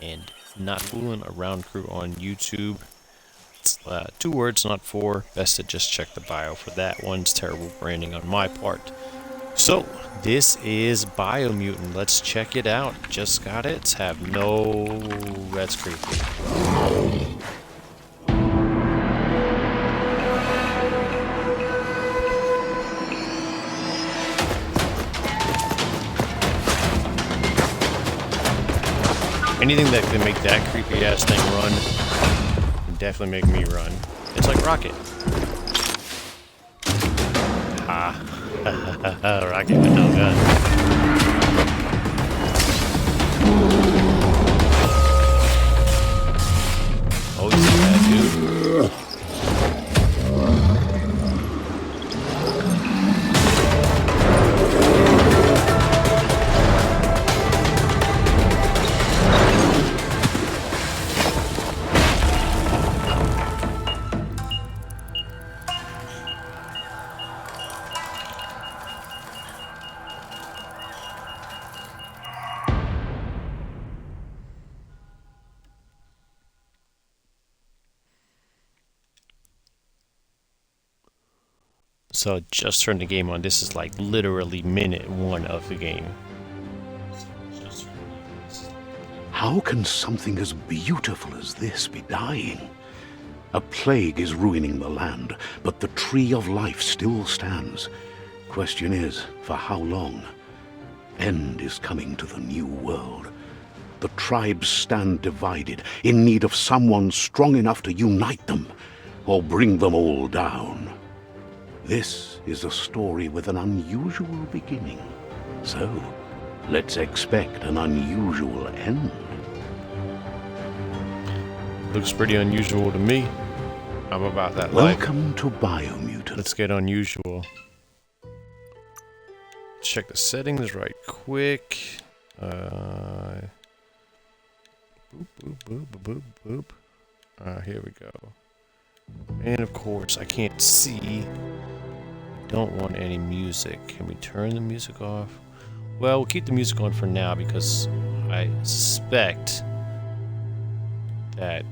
and Not Fooling Around crew on YouTube. It's 2 words, not 4. Best to just check the bio for that one's terrible branding on my part. So, this is Biomutant. Let's check it out. Just got it. Have no... That's creepy. Anything that can make that creepy ass thing run can definitely make me run. It's like Rocket. Ah. Rocket with no gun. Oh, he's a bad dude. So just turned the game on. This is like literally minute 1 of the game. How can something as beautiful as this be dying? A plague is ruining the land, but the tree of life still stands. Question is, for how long? End is coming to the new world. The tribes stand divided, in need of someone strong enough to unite them, or bring them all down. This is a story with an unusual beginning. So, let's expect an unusual end. Looks pretty unusual to me. I'm about that life. Welcome to Biomutant. Let's get unusual. Check the settings right quick. Boop, boop, boop, boop, boop, boop. Here we go. And of course, I can't see. Don't want any music. Can we turn the music off? Well, we'll keep the music on for now because I suspect that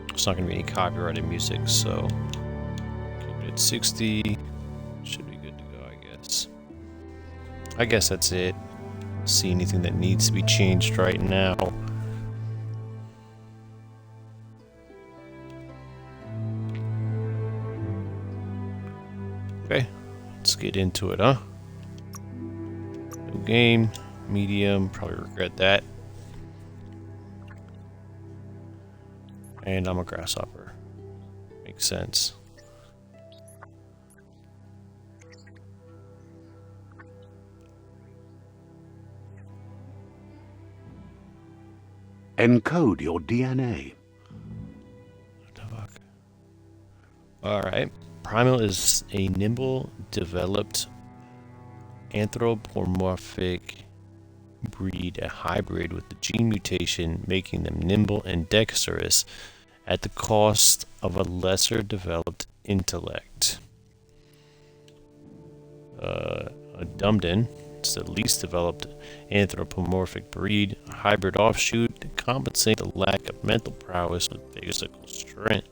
it's not going to be any copyrighted music, so keep it at 60. Should be good to go, I guess. I guess that's it. See anything that needs to be changed right now. Okay, let's get into it, huh? New game, medium, probably regret that. And I'm a grasshopper. Makes sense. Encode your DNA. What the fuck? Alright. Primal is a nimble, developed anthropomorphic breed, a hybrid with the gene mutation making them nimble and dexterous at the cost of a lesser developed intellect. A Dumden is the least developed anthropomorphic breed, a hybrid offshoot to compensate the lack of mental prowess with physical strength.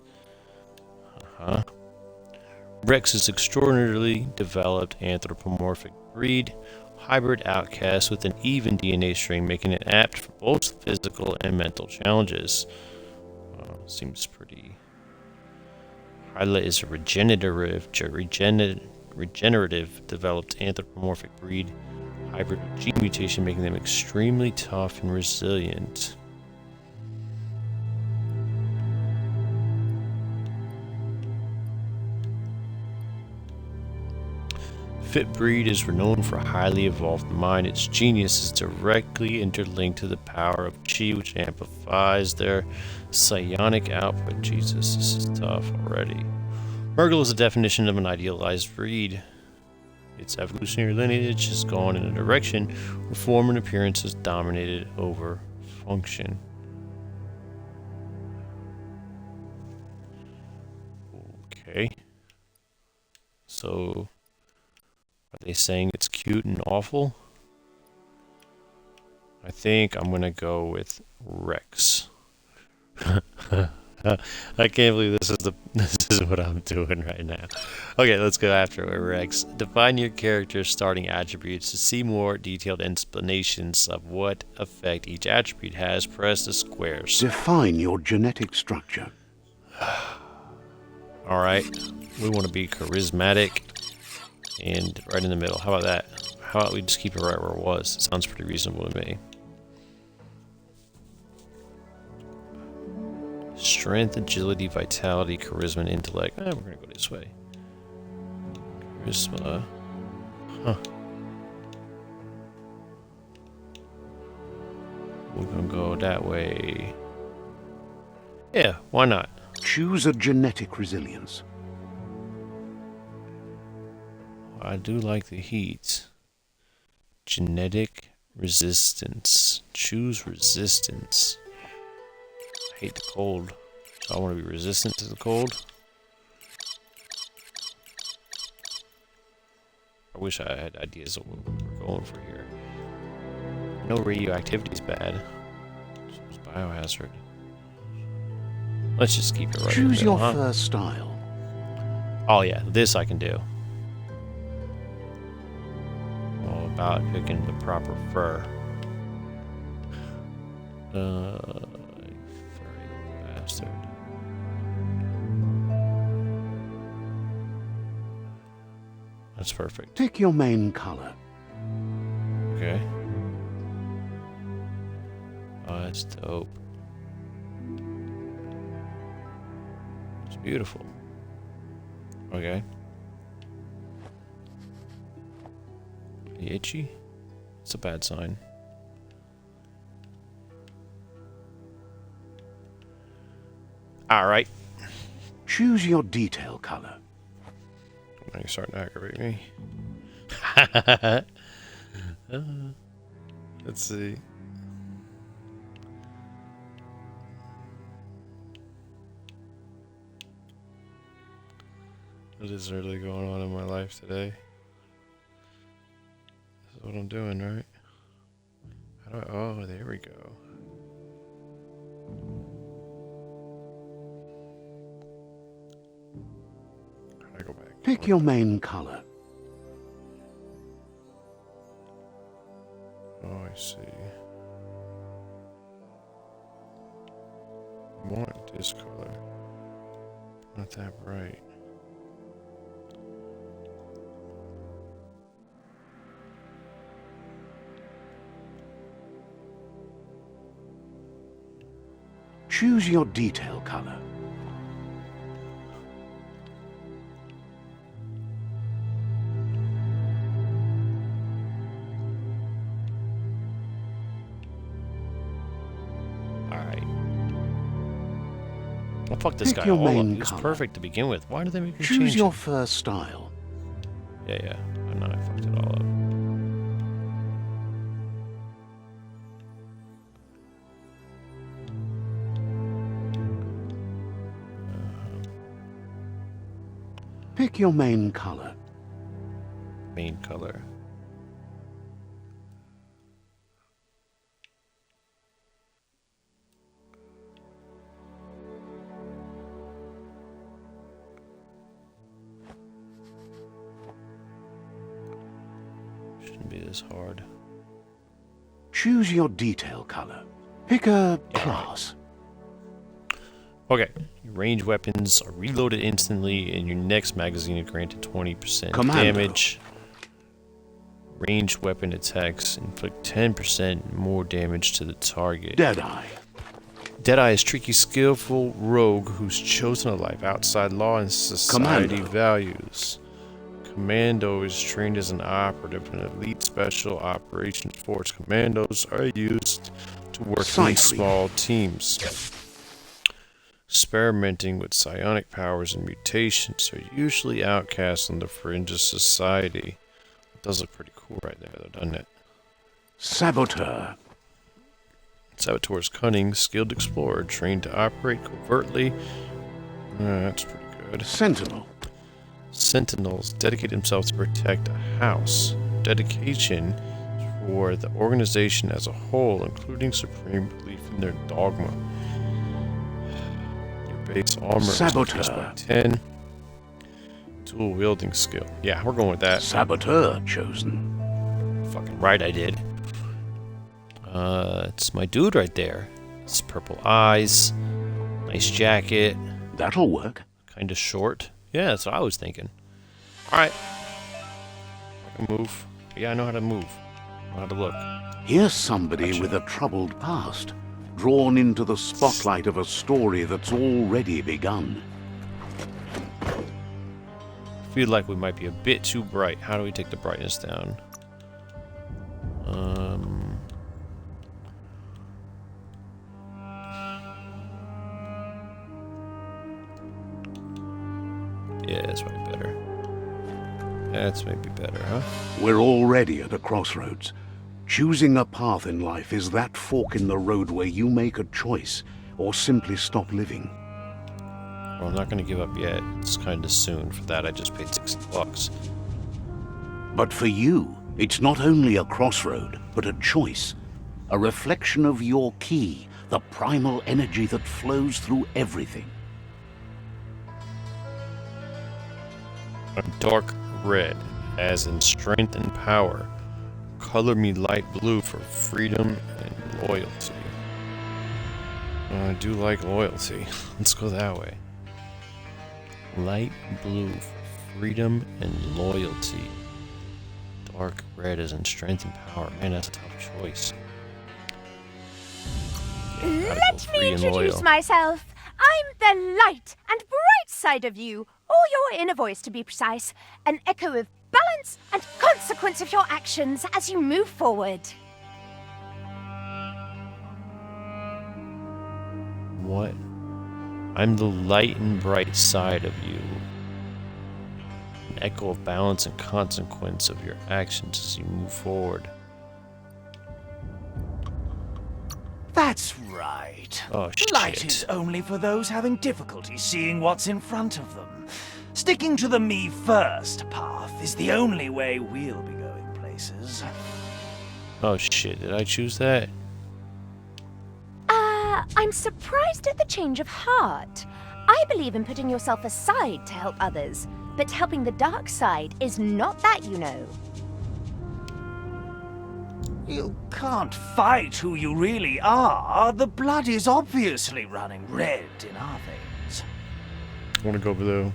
Rex is extraordinarily developed anthropomorphic breed, hybrid outcast with an even DNA strain, making it apt for both physical and mental challenges. Seems pretty. Hyla is a regenerative developed anthropomorphic breed, hybrid with gene mutation, making them extremely tough and resilient. Fit breed is renowned for a highly evolved mind. Its genius is directly interlinked to the power of chi, which amplifies their psionic output. Jesus, this is tough already. Murgle is a definition of an idealized breed. Its evolutionary lineage has gone in a direction where form and appearance has dominated over function. Okay. So... are they saying it's cute and awful? I think I'm gonna go with Rex. I can't believe this is what I'm doing right now. Okay, let's go after it, Rex. Define your character's starting attributes. To see more detailed explanations of what effect each attribute has, press the squares. Define your genetic structure. Alright, we want to be charismatic and right in the middle. How about that? How about we just keep it right where it was? It sounds pretty reasonable to me. Strength, agility, vitality, charisma, and intellect. We're gonna go this way. Charisma. Huh. We're gonna go that way. Yeah, why not? Choose a genetic resilience. I do like the heat. Genetic resistance. Choose resistance. I hate the cold. So I want to be resistant to the cold. I wish I had ideas of what we're going for here. No radioactivity is bad. So it's biohazard. Let's just keep it right. Choose your first style. Oh yeah, this I can do. All about picking the proper fur. Furry bastard. That's perfect. Pick your main color. Okay. Oh, that's dope. It's beautiful. Okay. You itchy? It's a bad sign. Alright. Choose your detail color. Now you're starting to aggravate me. Let's see. What is really going on in my life today? This is what I'm doing, right? How do I, oh, there we go. How do I go back? Pick your main color. Oh, I see. I want this color. Not that bright. Choose your detail color. Alright. Well, fuck this Pick guy your all up. main He was color. perfect to begin with. Why do they make me Choose change your him? first style. Yeah. I know I fucked it all up. Pick your main color. Main color. Shouldn't be this hard. Choose your detail color. Pick a class. Okay. Your ranged weapons are reloaded instantly, and your next magazine is granted 20% Commando. damage. Ranged weapon attacks inflict 10% more damage to the target. Deadeye. Deadeye is tricky, skillful rogue who's chosen a life outside law and society Commando. values. Commando is trained as an operative in an elite special operations force. Commandos are used to work in Sight small teams. Experimenting with psionic powers and mutations are usually outcast on the fringe of society. It does look pretty cool right there, though, doesn't it? Saboteur. Saboteur's cunning, skilled explorer, trained to operate covertly. That's pretty good. Sentinel. Sentinels dedicate themselves to protect a house. Dedication is for the organization as a whole, including supreme belief in their dogma. Your base armor is increased by 10. Tool wielding skill. Yeah, we're going with that. Saboteur chosen. Fucking right, I did. It's my dude right there. It's purple eyes, nice jacket. That'll work. Kind of short. Yeah, that's what I was thinking. All right. I can move. Yeah, I know how to move. I know how to look. Here's somebody with a troubled past, drawn into the spotlight of a story that's already begun. I feel like we might be a bit too bright. How do we take the brightness down? Yeah, that's maybe better. That's maybe better, huh? We're already at a crossroads. Choosing a path in life is that fork in the road where you make a choice or simply stop living. Well, I'm not going to give up yet. It's kind of soon. For that, I just paid $60. But for you, it's not only a crossroad, but a choice. A reflection of your key, the primal energy that flows through everything. I'm dark red, as in strength and power. Color me light blue for freedom and loyalty. I do like loyalty. Let's go that way. Light blue for freedom and loyalty. Dark red as in strength and power. Man, that's a tough choice. Let me introduce myself. I'm the light and bright side of you, or your inner voice to be precise, an echo of balance and consequence of your actions as you move forward. What? I'm the light and bright side of you. An echo of balance and consequence of your actions as you move forward. That's right. Oh, Light shit. is only for those having difficulty seeing what's in front of them. Sticking to the me first path is the only way we'll be going places. Oh shit, did I choose that? I'm surprised at the change of heart. I believe in putting yourself aside to help others, but helping the dark side is not that, you know. You can't fight who you really are. The blood is obviously running red in our veins. I want to go blue.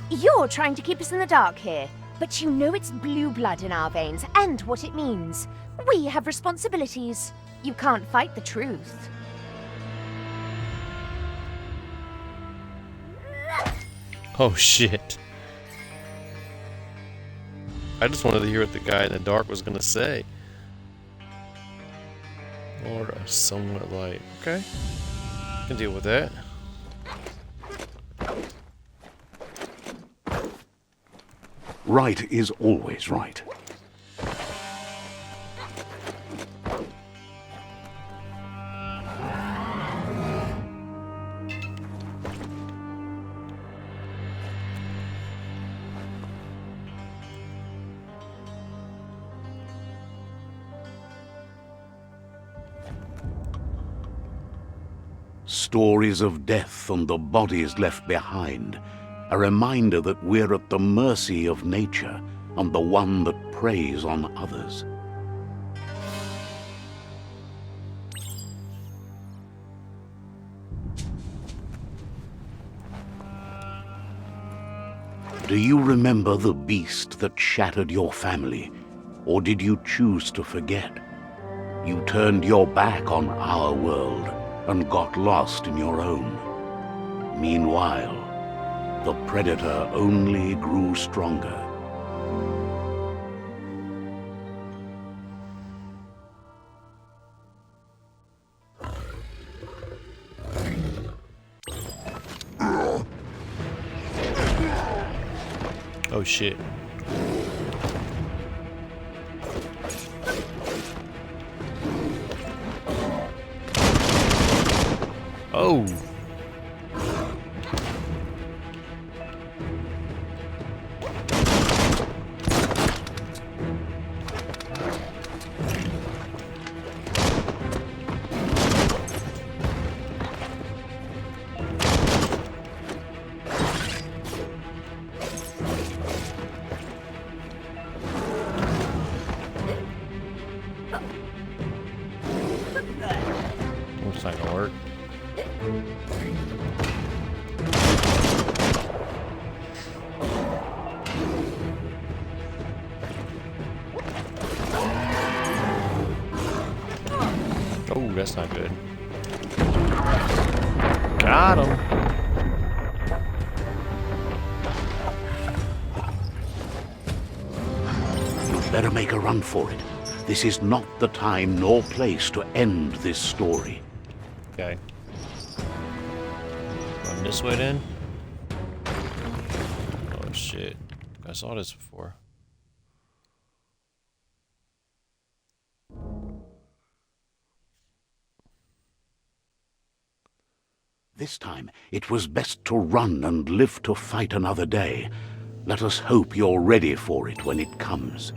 You're trying to keep us in the dark here, but you know it's blue blood in our veins and what it means. We have responsibilities. You can't fight the truth. Oh shit. I just wanted to hear what the guy in the dark was gonna say. Or somewhat light. Okay. Can deal with that. Right is always right. Stories of death and the bodies left behind. A reminder that we're at the mercy of nature and the one that preys on others. Do you remember the beast that shattered your family? Or did you choose to forget? You turned your back on our world and got lost in your own. Meanwhile, the predator only grew stronger. Oh shit. Oh. It's not gonna work. Oh, that's not good. Got him. You'd better make a run for it. This is not the time nor place to end this story. Okay. Run this way then? Oh shit. I saw this before. This time, it was best to run and live to fight another day. Let us hope you're ready for it when it comes.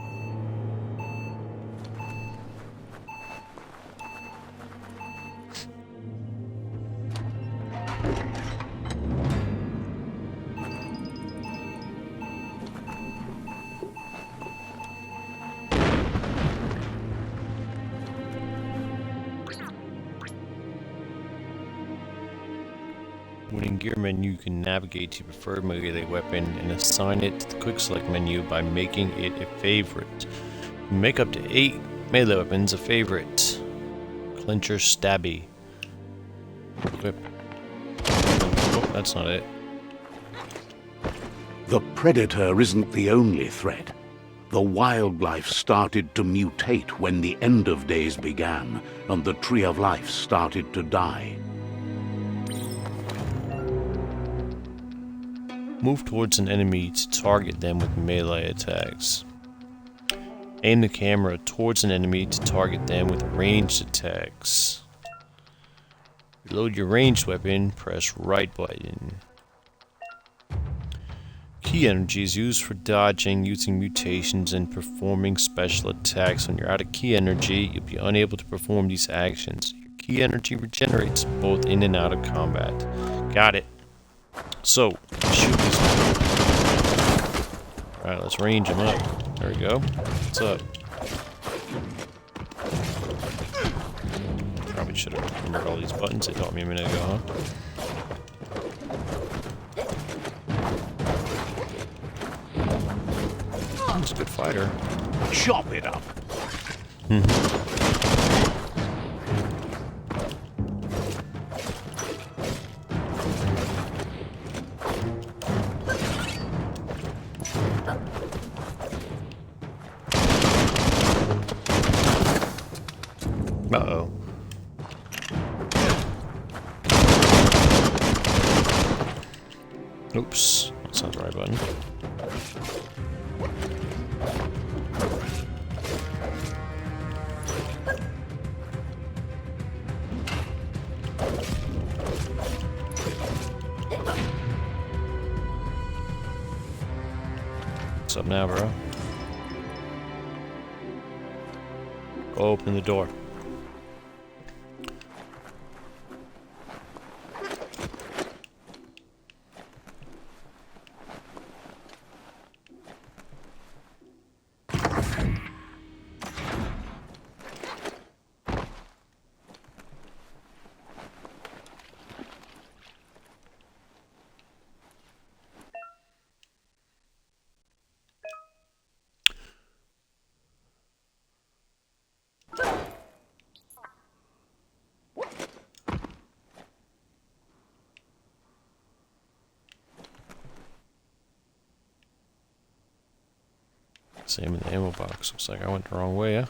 When in gear menu, you can navigate to your preferred melee weapon and assign it to the quick select menu by making it a favorite. You can make up to 8 melee weapons a favorite. Clincher Stabby. Equip. Oh, that's not it. The predator isn't the only threat. The wildlife started to mutate when the end of days began, and the tree of life started to die. Move towards an enemy to target them with melee attacks. Aim the camera towards an enemy to target them with ranged attacks. Reload your ranged weapon, press right button. Key energy is used for dodging, using mutations, and performing special attacks. When you're out of key energy, you'll be unable to perform these actions. Your key energy regenerates both in and out of combat. Got it. So, shoot these. Alright, let's range them up. There we go. What's up? Probably should have remembered all these buttons they taught me a minute ago, huh? He's a good fighter. Chop it up! Uh-oh. Oops. That's not the right button. What's up now, bro? Open the door. Same in the ammo box. Looks like I went the wrong way, huh?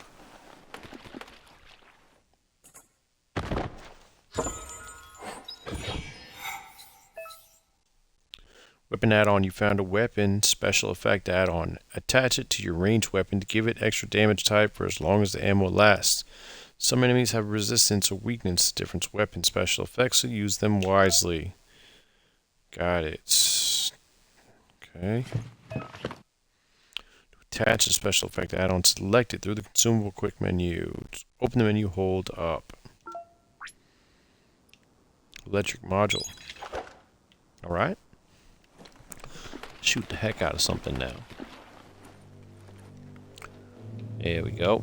Weapon add-on. You found a weapon special effect add-on. Attach it to your ranged weapon to give it extra damage type for as long as the ammo lasts. Some enemies have resistance or weakness to different weapon special effects, so use them wisely. Got it. Okay. Attach a special effect add-on. Select it through the consumable quick menu. Open the menu, hold up. Electric module. Alright. Shoot the heck out of something now. There we go.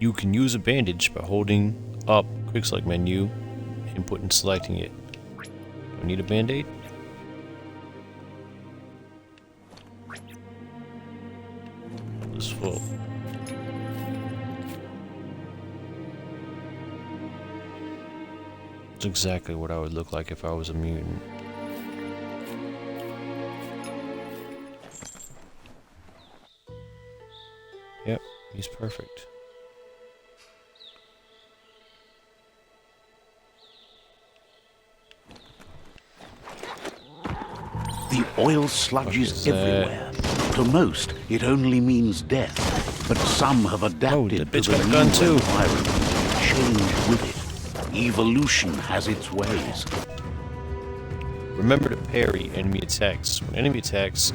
You can use a bandage by holding up quick select menu, input and selecting it. Do I need a band-aid? It's full. It's exactly what I would look like if I was a mutant. Yep, he's perfect. The oil sludge is everywhere. To most, it only means death. But some have adapted that bitch to the got a new gun too. environment, changed with it. Evolution has its ways. Remember to parry enemy attacks. When enemy attacks,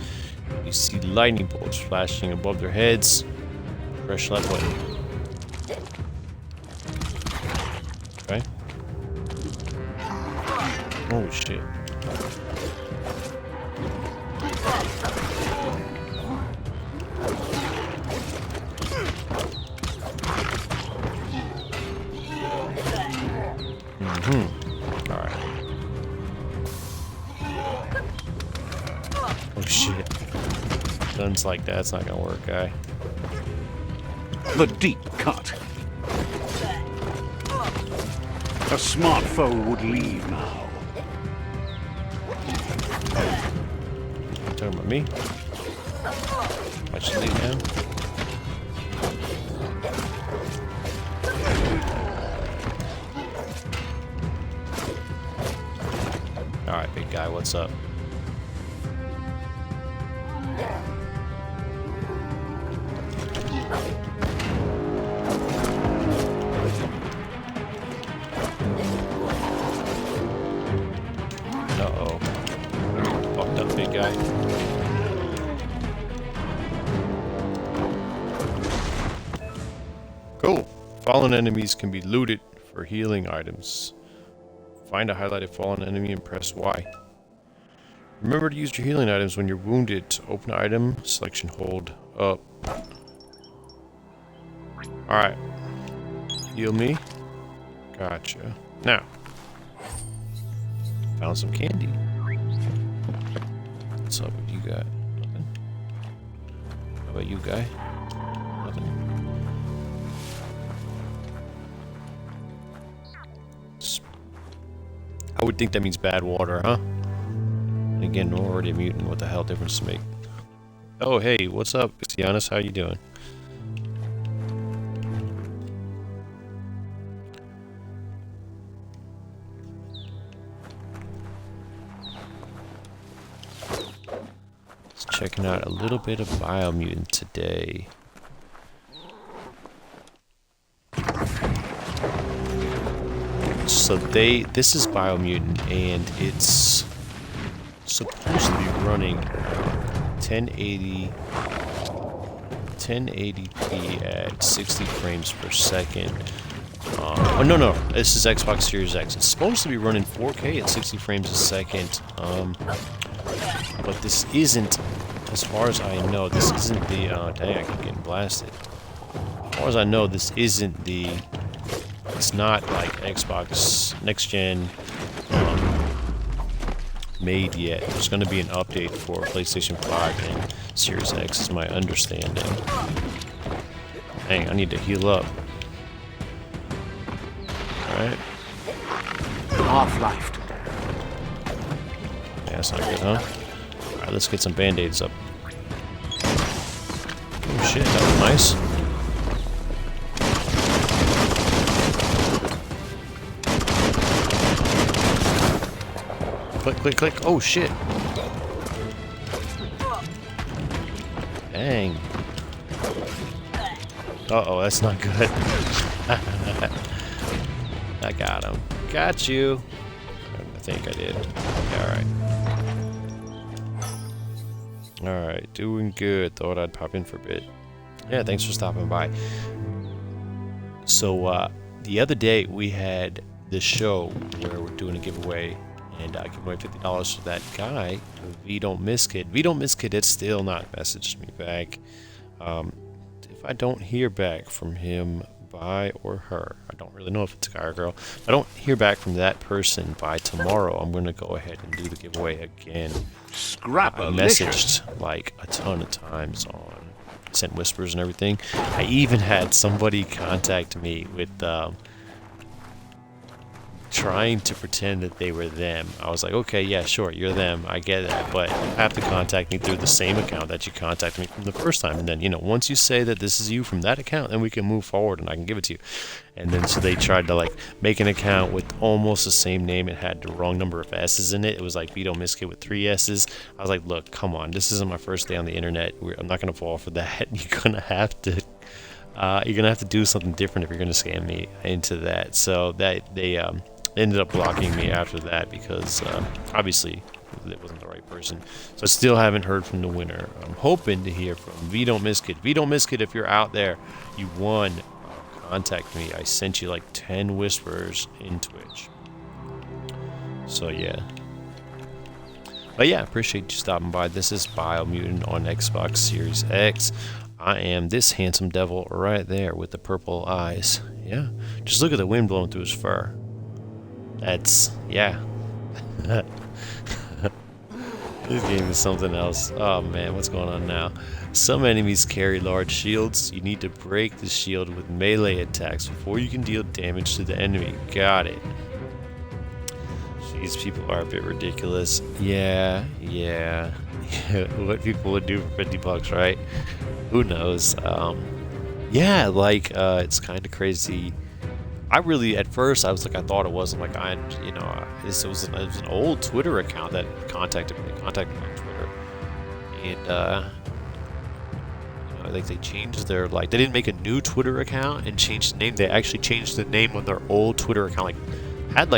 you see lightning bolts flashing above their heads. Press left button. Okay. Oh shit. Alright. Oh shit. Guns like that's not gonna work, guy. The deep cut. A smart foe would leave now. You talking about me? I should leave now? Alright, big guy, what's up? Uh-oh. Fucked up, big guy. Cool. Fallen enemies can be looted for healing items. Find a highlighted fallen enemy and press Y. Remember to use your healing items when you're wounded. To open item, selection hold up. Alright. Heal me. Gotcha. Now. Found some candy. What's up with you guy? Nothing. How about you guy? Nothing. I would think that means bad water, huh? And again, we're already a mutant. What the hell difference to make? Oh, hey, what's up, Giannis? How you doing? Just checking out a little bit of BIOMUTANT today. So this is BIOMUTANT, and it's supposed to be running 1080p at 60 frames per second. Oh no, this is Xbox Series X. It's supposed to be running 4K at 60 frames a second, but this isn't, as far as I know, this isn't the, dang, I keep getting blasted. As far as I know, this isn't the, it's not like Xbox Next Gen made yet. There's going to be an update for PlayStation 5 and Series X, is my understanding. Dang, I need to heal up. Alright. Half-life. Yeah, that's not good, huh? Alright, let's get some band-aids up. Oh shit, that was nice. Click, click, click. Oh, shit. Dang. Uh-oh, that's not good. I got him. Got you. I think I did. Alright. Alright, doing good. Thought I'd pop in for a bit. Yeah, thanks for stopping by. So, the other day we had this show where we're doing a giveaway. And I give away $50 for that guy, V Don't Miss Kid. V Don't Miss Kid has still not messaged me back. If I don't hear back from him by or her. I don't really know if it's a guy or girl. If I don't hear back from that person by tomorrow, I'm going to go ahead and do the giveaway again. I messaged like a ton of times on sent whispers and everything. I even had somebody contact me with trying to pretend that they were them. I was like, okay, yeah, sure, you're them, I get that, but you have to contact me through the same account that you contacted me from the first time, and then, you know, once you say that this is you from that account, then we can move forward and I can give it to you. And then so they tried to like make an account with almost the same name. It had the wrong number of S's in it. It was like BIOMUTANT with 3 S's. I was like, look, come on, this isn't my first day on the internet. I'm not gonna fall for that. You're gonna have to do something different if you're gonna scam me into that. So that they ended up blocking me after that because obviously it wasn't the right person. So I still haven't heard from the winner. I'm hoping to hear from BIOMUTANT. BIOMUTANT, if you're out there, you won. Contact me. I sent you like 10 whispers in Twitch. So yeah. But yeah, appreciate you stopping by. This is BIOMUTANT on Xbox Series X. I am this handsome devil right there with the purple eyes. Yeah. Just look at the wind blowing through his fur. That's, yeah. This game is something else. Oh man, what's going on now? Some enemies carry large shields. You need to break the shield with melee attacks before you can deal damage to the enemy. Got it. These people are a bit ridiculous. Yeah. What people would do for 50 bucks, right? Who knows? Yeah, like, it's kind of crazy. I really, at first, I thought it wasn't like it was an old Twitter account that contacted me on Twitter, and like they changed their they didn't make a new Twitter account and change the name. They actually changed the name on their old Twitter account. Had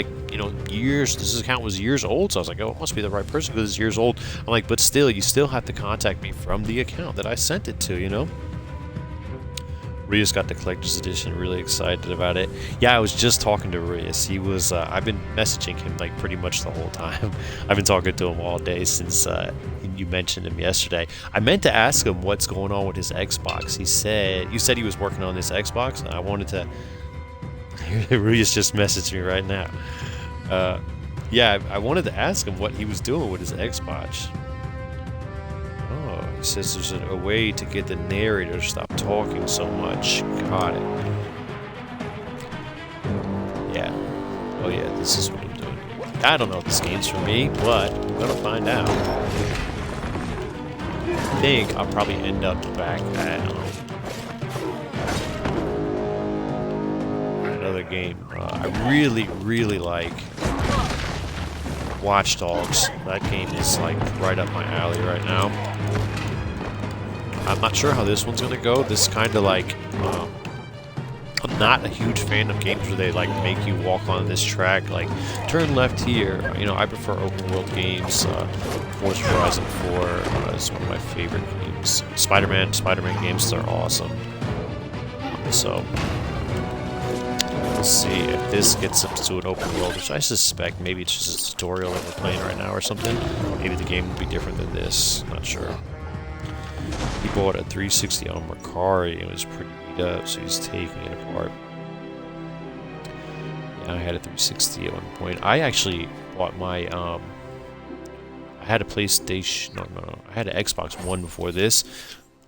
years. This account was years old, so I was like, oh, it must be the right person because it's years old. I'm like, but still, you still have to contact me from the account that I sent it to, you know. Rias got the collector's edition, really excited about it. Yeah, I was just talking to Rias. He was, I've been messaging him like pretty much the whole time. I've been talking to him all day since you mentioned him yesterday. I meant to ask him what's going on with his Xbox. You said he was working on this Xbox, and I wanted to, Rias just messaged me right now. Yeah, I wanted to ask him what he was doing with his Xbox. He says there's a way to get the narrator to stop talking so much. Got it. Yeah. Oh yeah, this is what I'm doing. I don't know if this game's for me, but I'm gonna find out. I think I'll probably end up back at another game. I really like Watch Dogs. That game is like right up my alley right now. I'm not sure how this one's gonna go. This is kind of like, I'm not a huge fan of games where they like make you walk on this track, like turn left here. You know, I prefer open world games. Forza Horizon 4 is one of my favorite games. Spider-Man games, they're awesome. So we'll see if this gets us to an open world, which I suspect maybe it's just a tutorial that we're playing right now or something. Maybe the game will be different than this. Not sure. He bought a 360 on Mercari. It was pretty beat up, so he's taking it apart. Yeah, I had a 360 at one point. I actually bought my, I had a PlayStation, no, I had an Xbox One before this.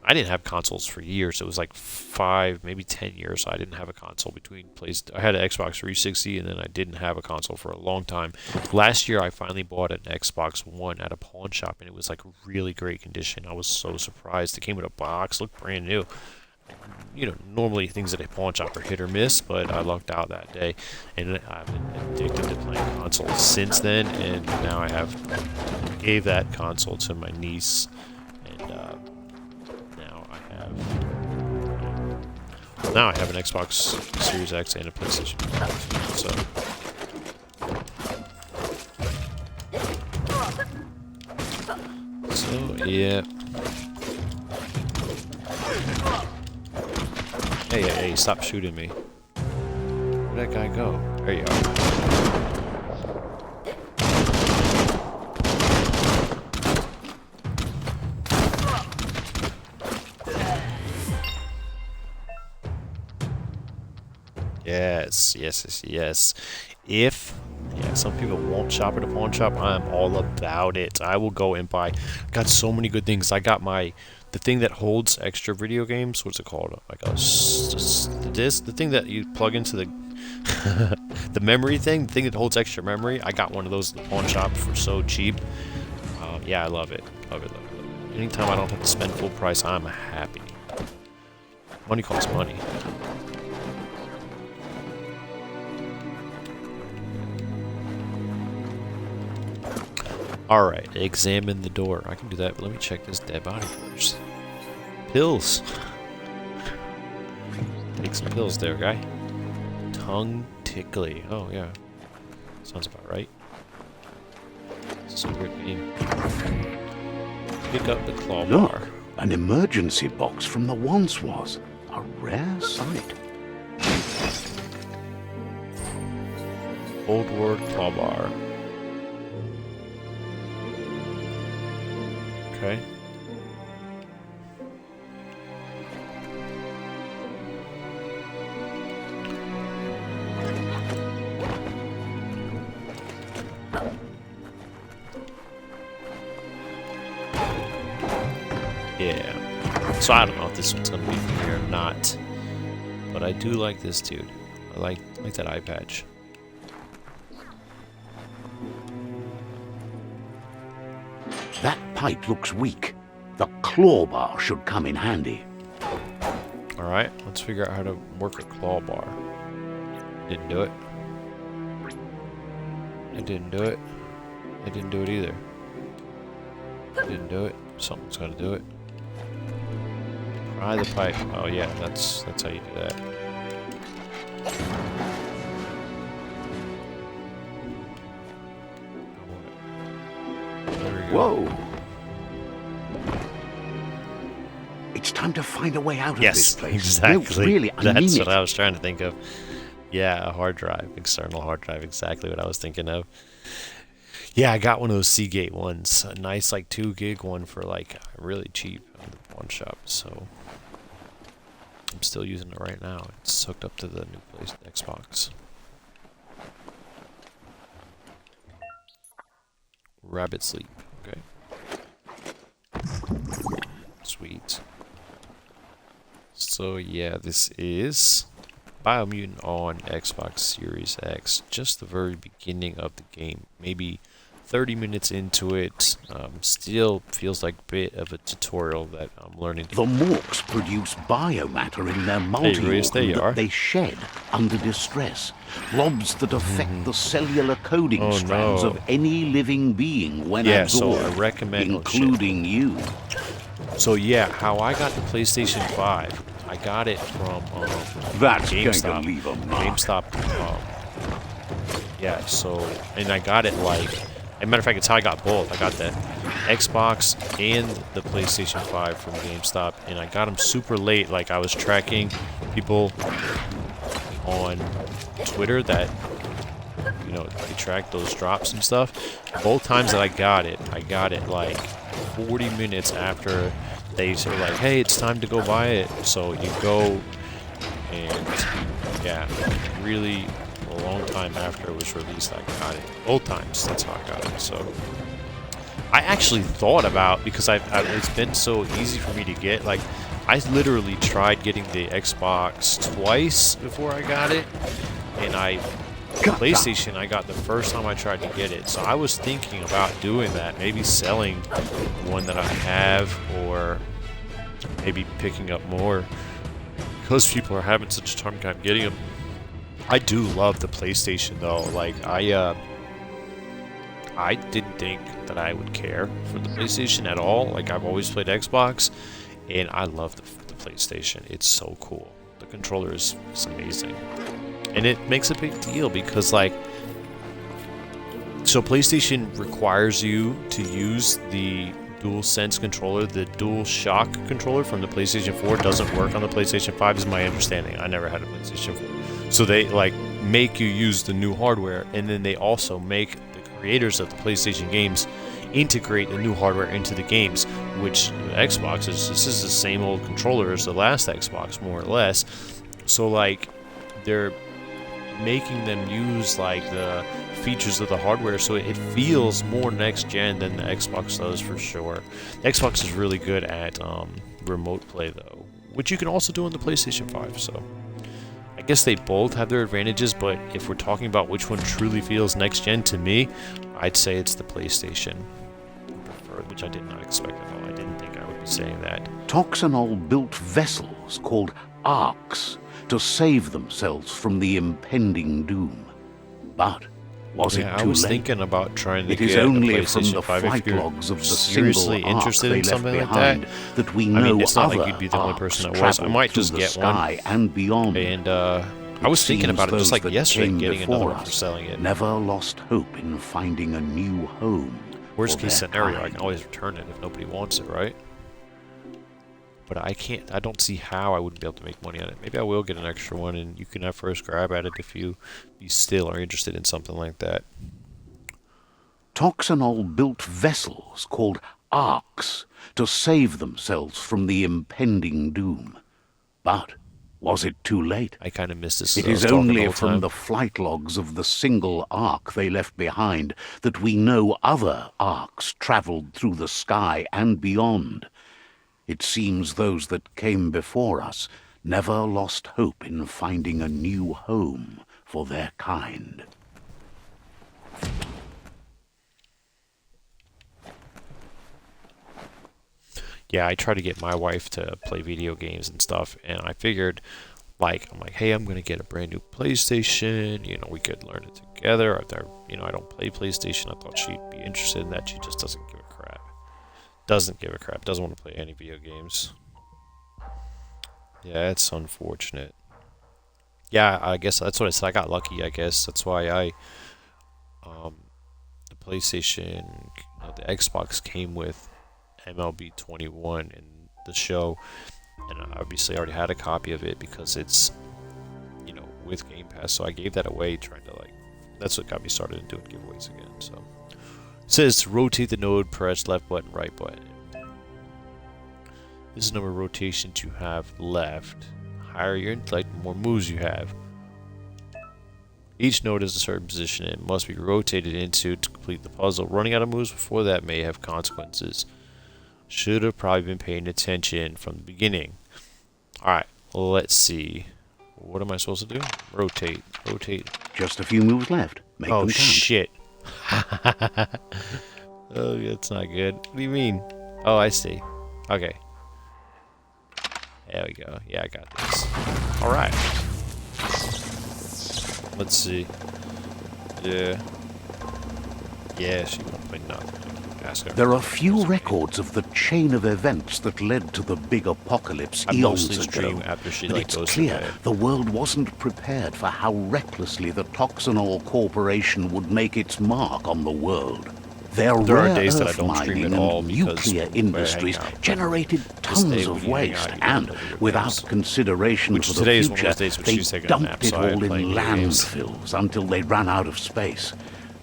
I didn't have consoles for years. It was like 5, maybe 10 years. I didn't have a console between I had an Xbox 360, and then I didn't have a console for a long time. Last year, I finally bought an Xbox One at a pawn shop, and it was like really great condition. I was so surprised. It came with a box, looked brand new. You know, normally things at a pawn shop are hit or miss, but I lucked out that day, and I've been addicted to playing consoles since then. And now I gave that console to my niece, and now I have an Xbox Series X and a PlayStation 4, so yeah. Hey, stop shooting me. Where'd that guy go? There you are. Yes, yes, yes, yes. Yeah, some people won't shop at a pawn shop, I'm all about it. I will go and buy. Got so many good things. I got the thing that holds extra video games. What's it called? Like the disc, the thing that you plug into the the memory thing, the thing that holds extra memory. I got one of those at the pawn shop for so cheap. Yeah, I love it. Love it, love it, love it. Anytime I don't have to spend full price, I'm happy. Money costs money. Alright, examine the door. I can do that, but let me check this dead body first. Pills! Take some pills there, guy. Tongue tickly. Oh, yeah. Sounds about right. It's a weird name. Pick up the claw bar. Look, an emergency box from the once was. A rare sight. Old word claw bar. Okay. Yeah. So I don't know if this one's gonna be from here or not, but I do like this dude. I like that eye patch. That pipe looks weak. The claw bar should come in handy. Alright, let's figure out how to work a claw bar. Didn't do it. I didn't do it. I didn't do it either. Didn't do it. Something's gotta do it. Pry the pipe. Oh yeah, that's how you do that. There we go. Whoa! It's time to find a way out of this Yes, place. exactly. No, really, I mean That's it. what I was trying to think of. Yeah, a hard drive, external hard drive, exactly what I was thinking of. Yeah, I got one of those Seagate ones, a nice like 2 gig one for like really cheap at the pawn shop. So I'm still using it right now. It's hooked up to the new Xbox. Rabbit sleep. Okay. Sweet. So yeah, this is BIOMUTANT on Xbox Series X. Just the very beginning of the game. Maybe 30 minutes into it. Still feels like a bit of a tutorial that I'm learning. The Morks produce biomatter in their Reese, there you multi-organ are. that they shed under distress. Blobs that affect the cellular coding strands no. of any living being when Yeah, so absorbed, I recommend including you. So yeah, how I got the PlayStation 5, I got it from That's GameStop. going to leave a mark. GameStop. Yeah, so and I got it like. As a matter of fact, it's how I got both. I got the Xbox and the PlayStation 5 from GameStop, and I got them super late. Like I was tracking people on Twitter that they track those drops and stuff. Both times that I got it like 40 minutes after they say like, hey, it's time to go buy it. So you go and yeah, really a long time after it was released I got it. Both times, that's how I got it. So I actually thought about, because it's been so easy for me to get, like I literally tried getting the Xbox twice before I got it, and PlayStation I got the first time I tried to get it. So I was thinking about doing that, maybe selling the one that I have, or maybe picking up more because people are having such a hard time getting them. I do love the PlayStation though. Like I didn't think that I would care for the PlayStation at all. Like I've always played Xbox, and I love the PlayStation. It's so cool. The controller is amazing. And it makes a big deal because, like, so PlayStation requires you to use the DualSense controller. The DualShock controller from the PlayStation 4 doesn't work on the PlayStation 5, is my understanding. I never had a PlayStation 4. So they, like, make you use the new hardware, and then they also make the creators of the PlayStation games integrate the new hardware into the games, which Xbox this is the same old controller as the last Xbox, more or less. So, like, they're making them use like the features of the hardware, so it feels more next gen than the Xbox does for sure. The Xbox is really good at remote play though, which you can also do on the PlayStation 5. So I guess they both have their advantages, but if we're talking about which one truly feels next gen to me, I'd say it's the PlayStation preferred, which I did not expect at all. I didn't think I would be saying that. Toxanol built vessels called arks to save themselves from the impending doom. But was it too late? I was thinking about trying to it get is a only from PlayStation the 5 flight if you're logs of the seriously single ark interested they in something left like that. behind that we I mean, know it's not other like you'd be the only arks person that was. I might traveled just through the get sky one. and beyond. And I was thinking about it just like yesterday, getting another one for selling it. Never lost hope in finding a new home. Worst case scenario, I kind. can always return it if nobody wants it, right? But I don't see how I wouldn't be able to make money on it. Maybe I will get an extra one, and you can have first grab at it if you still are interested in something like that. Toxanol built vessels called arks to save themselves from the impending doom. But was it too late? I kind of missed this. It is only from the flight logs of the single ark they left behind that we know other arks traveled through the sky and beyond. It seems those that came before us never lost hope in finding a new home for their kind. Yeah, I try to get my wife to play video games and stuff, and I figured, I'm like, hey, I'm gonna get a brand new PlayStation. You know, we could learn it together. I don't play PlayStation. I thought she'd be interested in that. She just doesn't give a crap. Doesn't want to play any video games. Yeah, it's unfortunate. Yeah, I guess that's what I said. I got lucky, I guess. That's why the PlayStation, the Xbox came with MLB 21 in the show, and I obviously already had a copy of it because it's, with Game Pass. So I gave that away, trying to that's what got me started in doing giveaways again. So it says to rotate the node, press left button, right button. This is the number of rotations you have left. Higher your intellect, the more moves you have. Each node has a certain position and must be rotated into to complete the puzzle. Running out of moves before that may have consequences. Should have probably been paying attention from the beginning. Alright, let's see. What am I supposed to do? Rotate. Just a few moves left. Make them count. Shit. Oh, that's not good. What do you mean? Oh, I see. Okay. There we go. Yeah, I got this. Alright. Let's see. Yeah, she won't play nothing. There are few records of the chain of events that led to the big apocalypse eons ago, but it's clear the world wasn't prepared for how recklessly the Toxanol Corporation would make its mark on the world. There are days that I don't stream at all because nuclear industries generated tons of waste, and without consideration for the future, they dumped it all in landfills until they ran out of space.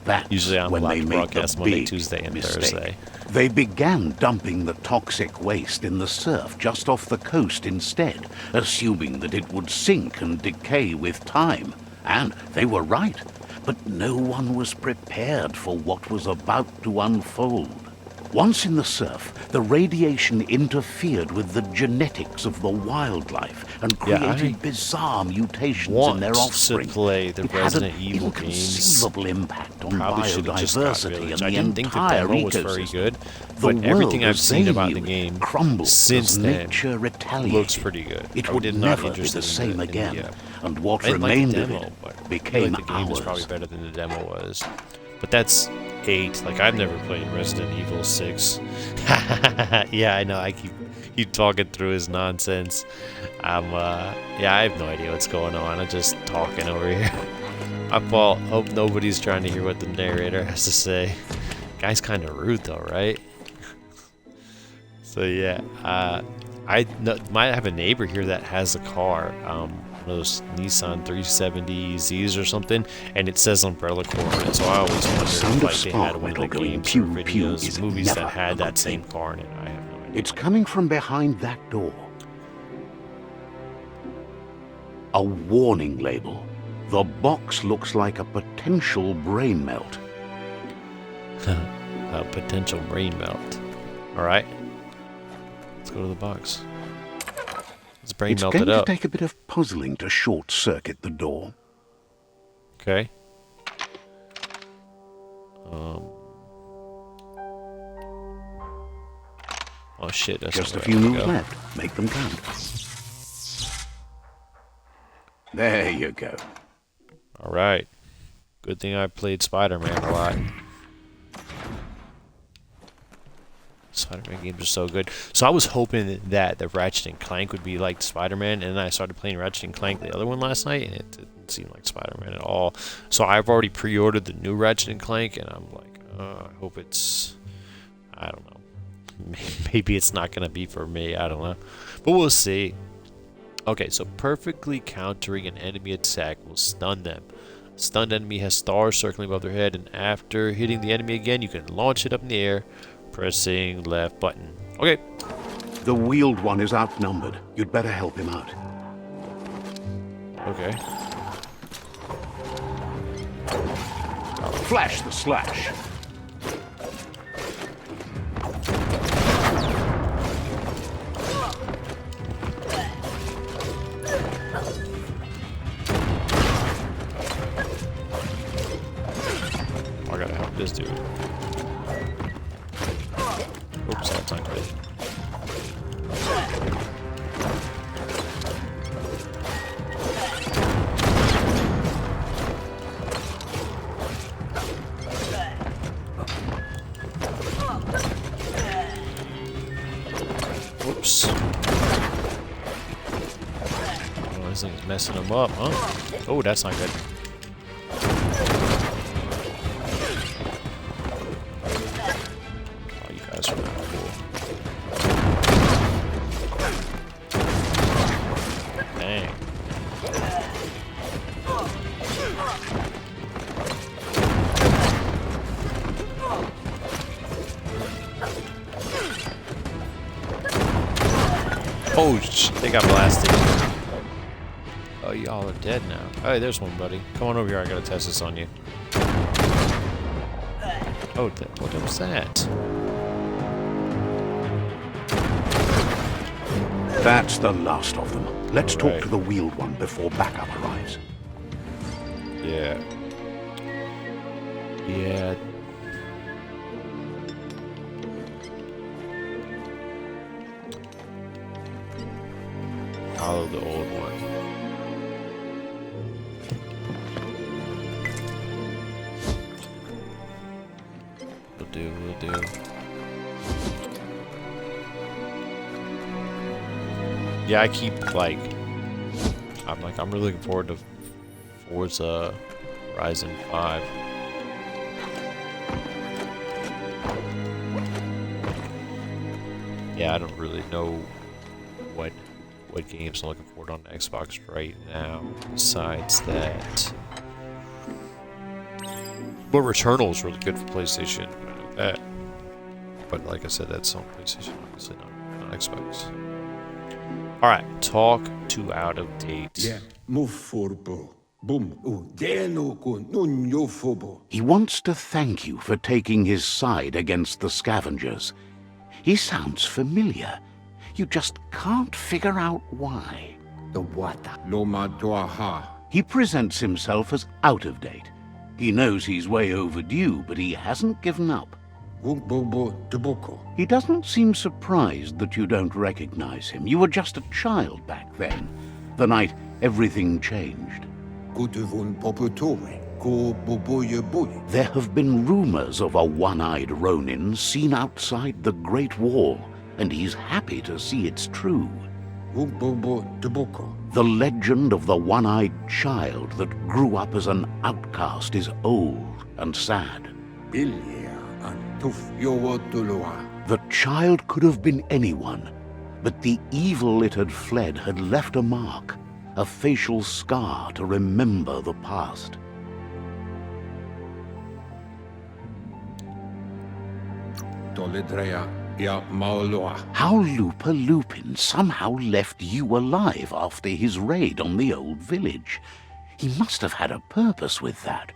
That's usually I'm when allowed they to made broadcast the Monday, big Tuesday, and mistake. Thursday. They began dumping the toxic waste in the surf just off the coast instead, assuming that it would sink and decay with time. And they were right. But no one was prepared for what was about to unfold. Once in the surf, the radiation interfered with the genetics of the wildlife and created bizarre mutations in their offspring. To play the Resident Evil games. Inconceivable impact on Probably biodiversity and I the didn't think the entire demo was very ecosystem. good, The but everything world I've as seen they about knew the game crumbled since as then nature retaliated. looks pretty good. It I would did not never be interested the in same the, again, in the, and what I didn't remained like the of demo, it but I feel became like the game was ours. probably better than the demo was. But that's 8. Like, I've never played Resident Evil 6. Yeah, I know. I keep talking through his nonsense. I have no idea what's going on. I'm just talking over here. I hope nobody's trying to hear what the narrator has to say. Guy's kind of rude, though, right? So yeah, I might have a neighbor here that has a car. Those Nissan 370Zs or something, and it says Umbrella Corps on it, so I always wondered if they had one of the games or videos, movies that had that same car in it. I have no idea. It's coming from behind that door. A warning label. The box looks like a potential brain melt. A potential brain melt. Alright. Let's go to the box. Let's brain melt it It's going up. to take a bit of puzzling to short-circuit the door. Okay. Oh shit, that's Just a not few where I moves go. left. Make them count. There you go. Alright. Good thing I played Spider-Man a lot. Spider-Man games are so good. So I was hoping that the Ratchet and Clank would be like Spider-Man, and then I started playing Ratchet and Clank, the other one, last night, and it didn't seem like Spider-Man at all. So I've already pre-ordered the new Ratchet and Clank, and I'm like, I hope it's... I don't know. Maybe it's not going to be for me. I don't know. But we'll see. Okay, so perfectly countering an enemy attack will stun them. A stunned enemy has stars circling above their head, and after hitting the enemy again, you can launch it up in the air, pressing left button. Okay. The wheeled one is outnumbered. You'd better help him out. Okay. Flash the slash. I gotta help this dude. Oops, that's not good. Oops. Oh, this thing's messing him up, huh? Oh, that's not good. Oh, you guys are not cool. Dang. Oh, they got blasted. Oh, y'all are dead now. Hey, there's one, buddy. Come on over here. I gotta test this on you. Oh, what was that? That's the last of them. Let's talk Right. to the wheeled one before backup arrives. Yeah. Yeah. Follow the old one. Will do. Yeah, I keep I'm really looking forward to Forza Horizon 5. Yeah, I don't really know what games I'm looking forward on Xbox right now besides that. But Returnal is really good for PlayStation. I know that. But like I said, that's on PlayStation, obviously not on Xbox. Alright, talk to out of date. Yeah, move forbo. Boom. Deno con nunyo fobo. He wants to thank you for taking his side against the scavengers. He sounds familiar. You just can't figure out why. The wata. Loma doaha. He presents himself as out of date. He knows he's way overdue, but he hasn't given up. Bobo deboko. He doesn't seem surprised that you don't recognize him. You were just a child back then, the night everything changed. Kutuvun popotore. Ko boboye boye. There have been rumors of a one-eyed Ronin seen outside the Great Wall, and he's happy to see it's true. Bobo deboko. The legend of the one-eyed child that grew up as an outcast is old and sad. Bilia antuf yowotuloa. The child could have been anyone, but the evil it had fled had left a mark, a facial scar to remember the past. Toledrea ya maoloa. How Looper Lupin somehow left you alive after his raid on the old village. He must have had a purpose with that.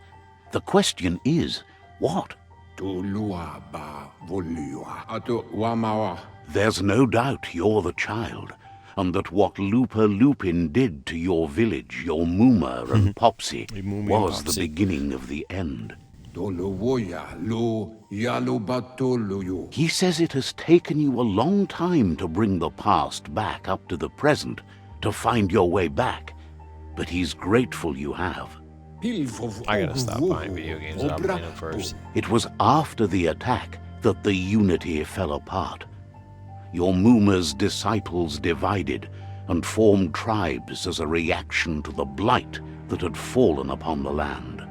The question is, what? Tulua ba volua atu wamawa. There's no doubt you're the child, and that what Lupa Lupin did to your village, your Mooma and Popsy, Mooma and was the Popsy. beginning of the end. Tolovoya lo yalobatoluyu. He says it has taken you a long time to bring the past back up to the present, to find your way back, but he's grateful you have. I gotta stop buying video games without playing them first. It was after the attack that the unity fell apart. Your Mooma's disciples divided and formed tribes as a reaction to the blight that had fallen upon the land.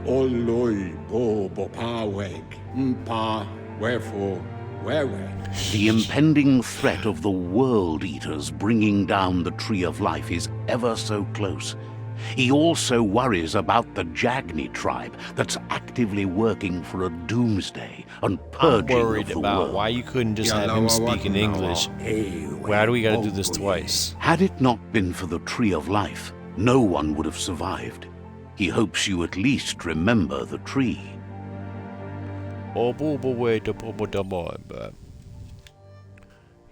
Oloi bo bopaweg. Mpa wherefore whereweg. The impending threat of the World Eaters bringing down the Tree of Life is ever so close. He also worries about the Jagni tribe that's actively working for a doomsday and I'm purging worried of the about world. why you couldn't just have him speak in English. Why do we gotta do this twice? Had it not been for the Tree of Life, no one would have survived. He hopes you at least remember the tree.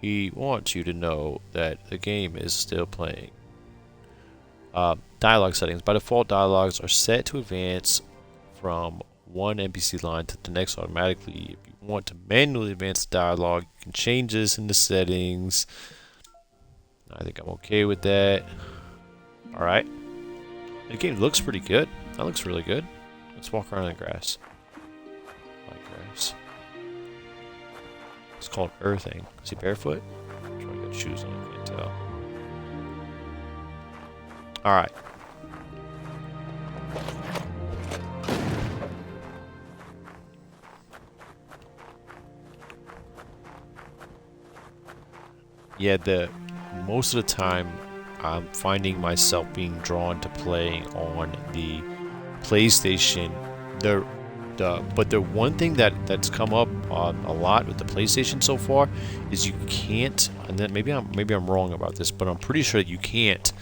He wants you to know that the game is still playing. Dialogue settings. By default, dialogues are set to advance from one NPC line to the next automatically. If you want to manually advance the dialogue, you can change this in the settings. I think I'm okay with that. Alright. The game looks pretty good. That looks really good. Let's walk around in the grass. I like grass. It's called earthing. Is he barefoot? I'm trying to get shoes on, I can't tell. Alright. Yeah, most of the time I'm finding myself being drawn to playing on the PlayStation. But the one thing that's come up a lot with the PlayStation so far is you can't, and then maybe I'm wrong about this, but I'm pretty sure that you can't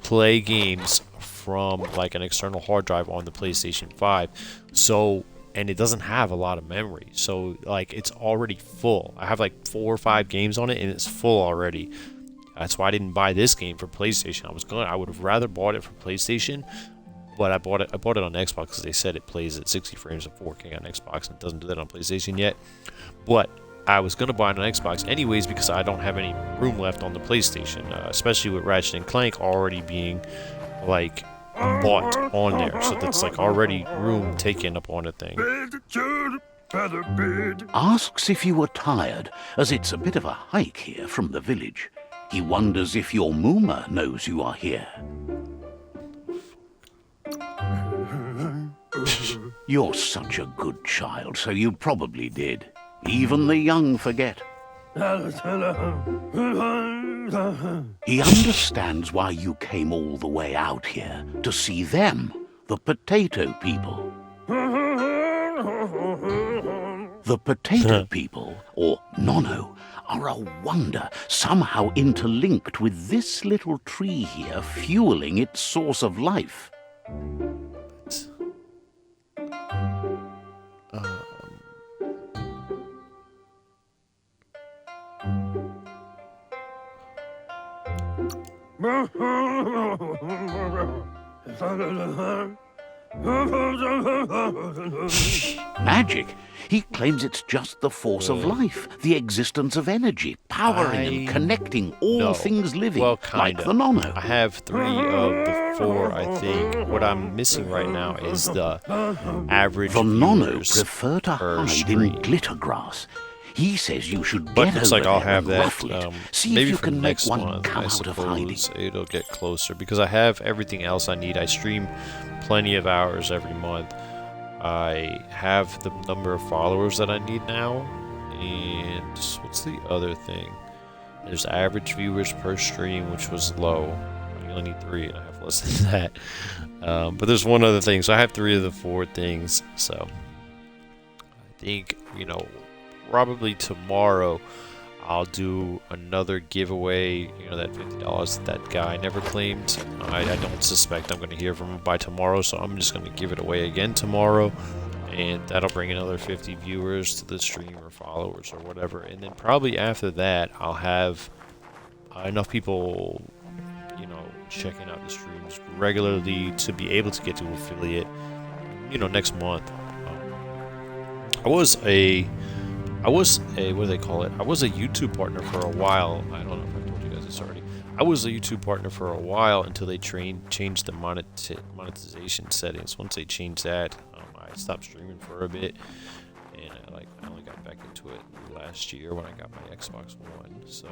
play games from like an external hard drive on the PlayStation 5. So, and it doesn't have a lot of memory. So like it's already full. I have like 4 or 5 games on it and it's full already. That's why I didn't buy this game for PlayStation. I would have rather bought it for PlayStation, but I bought it on Xbox because they said it plays at 60 frames of 4K on Xbox, and it doesn't do that on PlayStation yet. But I was gonna buy it on Xbox anyways because I don't have any room left on the PlayStation, especially with Ratchet and Clank already being like bought on there, so that's like already room taken up on a thing. Asks if you were tired, as it's a bit of a hike here from the village. He wonders if your Mooma knows you are here. You're such a good child, so you probably did. Even the young forget. He understands why you came all the way out here, to see them, the potato people. The potato people, or Nono, are a wonder, somehow interlinked with this little tree here, fueling its source of life. Magic? He claims it's just the force of life, the existence of energy, powering and connecting all things living, well, like the Nono. I have 3 of the 4, I think. What I'm missing right now is the average The Nono viewers prefer to per hide stream. in glitter grass. He says you should But get looks over like I'll there have and that ruffle it. See maybe if you for can make next one month. come I out of hiding. suppose it'll get closer because I have everything else I need. I stream plenty of hours every month. I have the number of followers that I need now, and what's the other thing? There's average viewers per stream, which was low. I only need 3, and I have less than that. But there's one other thing, so I have 3 of the 4 things. So I think, probably tomorrow I'll do another giveaway. You know, that $50 that guy never claimed. I don't suspect I'm going to hear from him by tomorrow, so I'm just going to give it away again tomorrow. And that'll bring another 50 viewers to the stream or followers or whatever. And then probably after that, I'll have enough people, you know, checking out the streams regularly to be able to get to affiliate, you know, next month. I was a what do they call it? I was a YouTube partner for a while. I don't know if I told you guys this already. I was a YouTube partner for a while until they changed the monetization settings. Once they changed that, I stopped streaming for a bit, and I only got back into it last year when I got my Xbox One. So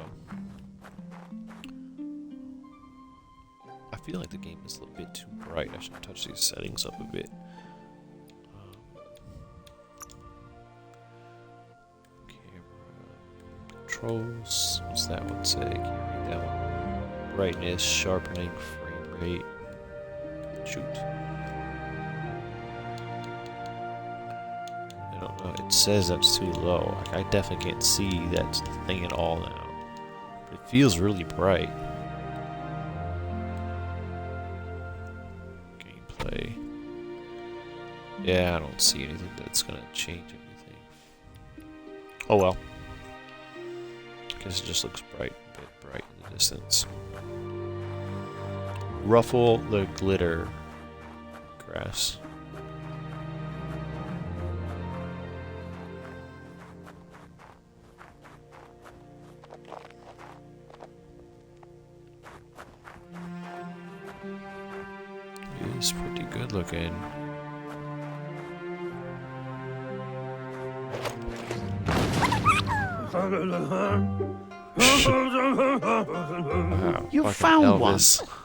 I feel like the game is a little bit too bright. I should touch these settings up a bit. Controls. What's that one say? Can't read that one. Brightness, sharpening, frame rate. Shoot. I don't know. It says that's too low. Like, I definitely can't see that thing at all now. But it feels really bright. Gameplay. Yeah, I don't see anything that's gonna change anything. Oh well. Guess it just looks bright, a bit bright in the distance. Ruffle the glitter grass. It's pretty good looking. Wow, You found one.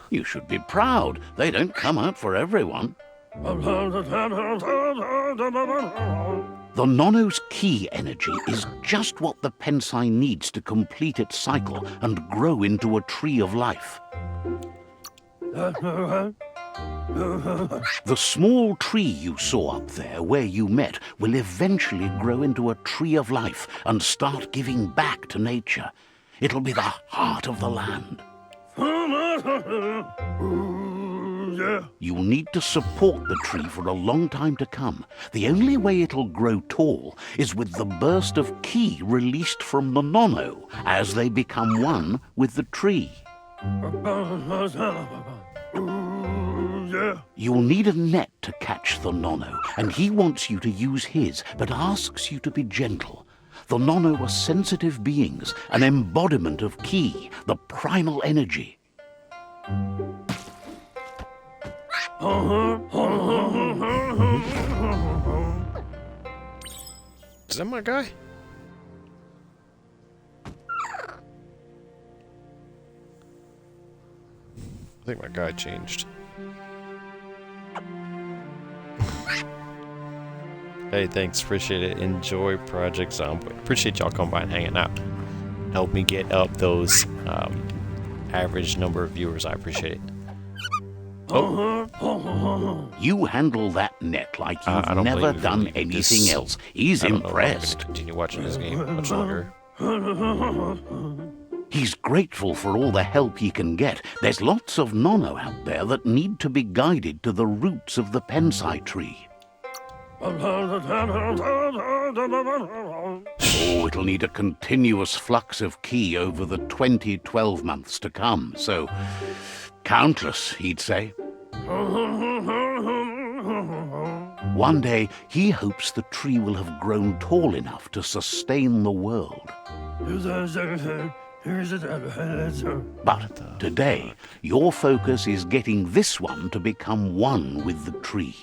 You should be proud. They don't come out for everyone. The Nono's key energy is just what the Pensai needs to complete its cycle and grow into a tree of life. The small tree you saw up there where you met will eventually grow into a tree of life and start giving back to nature. It'll be the heart of the land. You'll need to support the tree for a long time to come. The only way it'll grow tall is with the burst of ki released from the Nono as they become one with the tree. You'll need a net to catch the Nono, and he wants you to use his, but asks you to be gentle. The Nono are sensitive beings, an embodiment of ki, the primal energy. Is that my guy? I think my guy changed. Hey, thanks, appreciate it. Enjoy Project Zombie. Appreciate y'all coming by and hanging out. Help me get up those average number of viewers. I appreciate it. Oh. You handle that net like you've never done anything else. He's impressed. I'm gonna continue watching this game much longer. He's grateful for all the help he can get. There's lots of Nono out there that need to be guided to the roots of the Pensai tree. Oh, it'll need a continuous flux of ki over the 12 months to come, so countless, he'd say. One day, he hopes the tree will have grown tall enough to sustain the world. But today, your focus is getting this one to become one with the tree.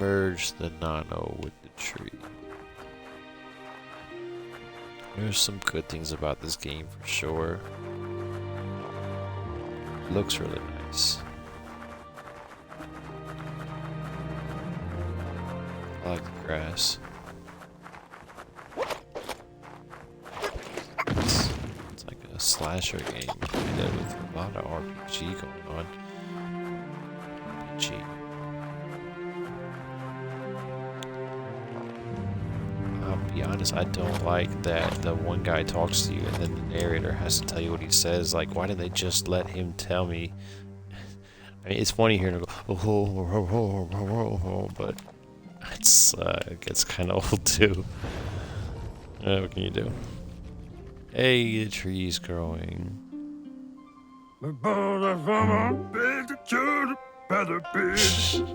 Merge the Nano with the tree. There's some good things about this game for sure. It looks really nice. I like the grass. It's like a slasher game kinda with a lot of RPG going on. RPG. be honest, I don't like that the one guy talks to you and then the narrator has to tell you what he says. Like, why didn't they just let him tell me? I mean, it's funny hearing him go, but it gets kind of old too. What can you do? Hey, the tree's growing.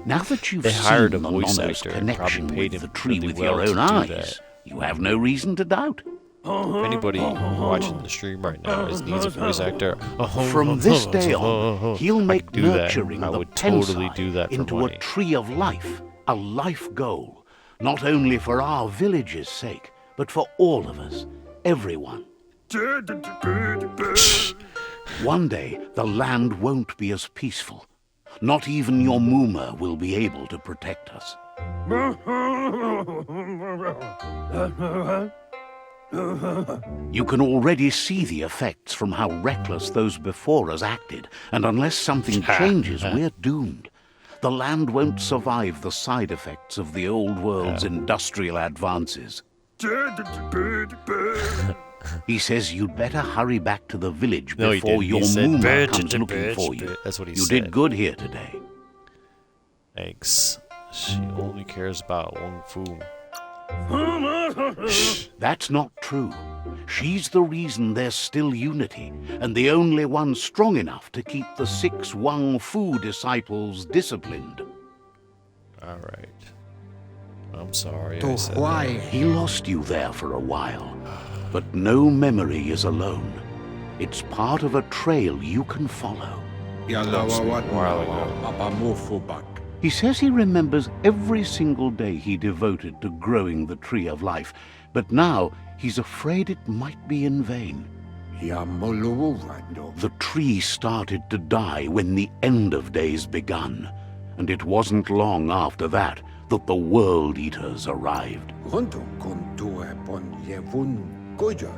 Now that you've They hired seen a voice Monono's actor and probably connection paid with him the tree really with well your to own do eyes, that. you have no reason to doubt. If anybody watching the stream right now needs a voice actor, From this day on, he'll make nurturing I the would totally pensai do that for into money. a tree of life, a life goal, not only for our village's sake, but for all of us, everyone. One day, the land won't be as peaceful. Not even your Muma will be able to protect us. You can already see the effects from how reckless those before us acted, and unless something changes, we're doomed. The land won't survive the side effects of the old world's industrial advances. He says you'd better hurry back to the village No, he before didn't. your He said, Muma "Bird, comes bird, looking for you. bird." That's what he You said. did good here today. Thanks. She only cares about Wong Fu. That's not true. She's the reason there's still unity, and the only one strong enough to keep the 6 Wang Fu disciples disciplined. Alright. I'm sorry I said that. He lost you there for a while, but no memory is alone. It's part of a trail you can follow. He says he remembers every single day he devoted to growing the Tree of Life, but now he's afraid it might be in vain. The tree started to die when the end of days begun, and it wasn't long after that that the World Eaters arrived.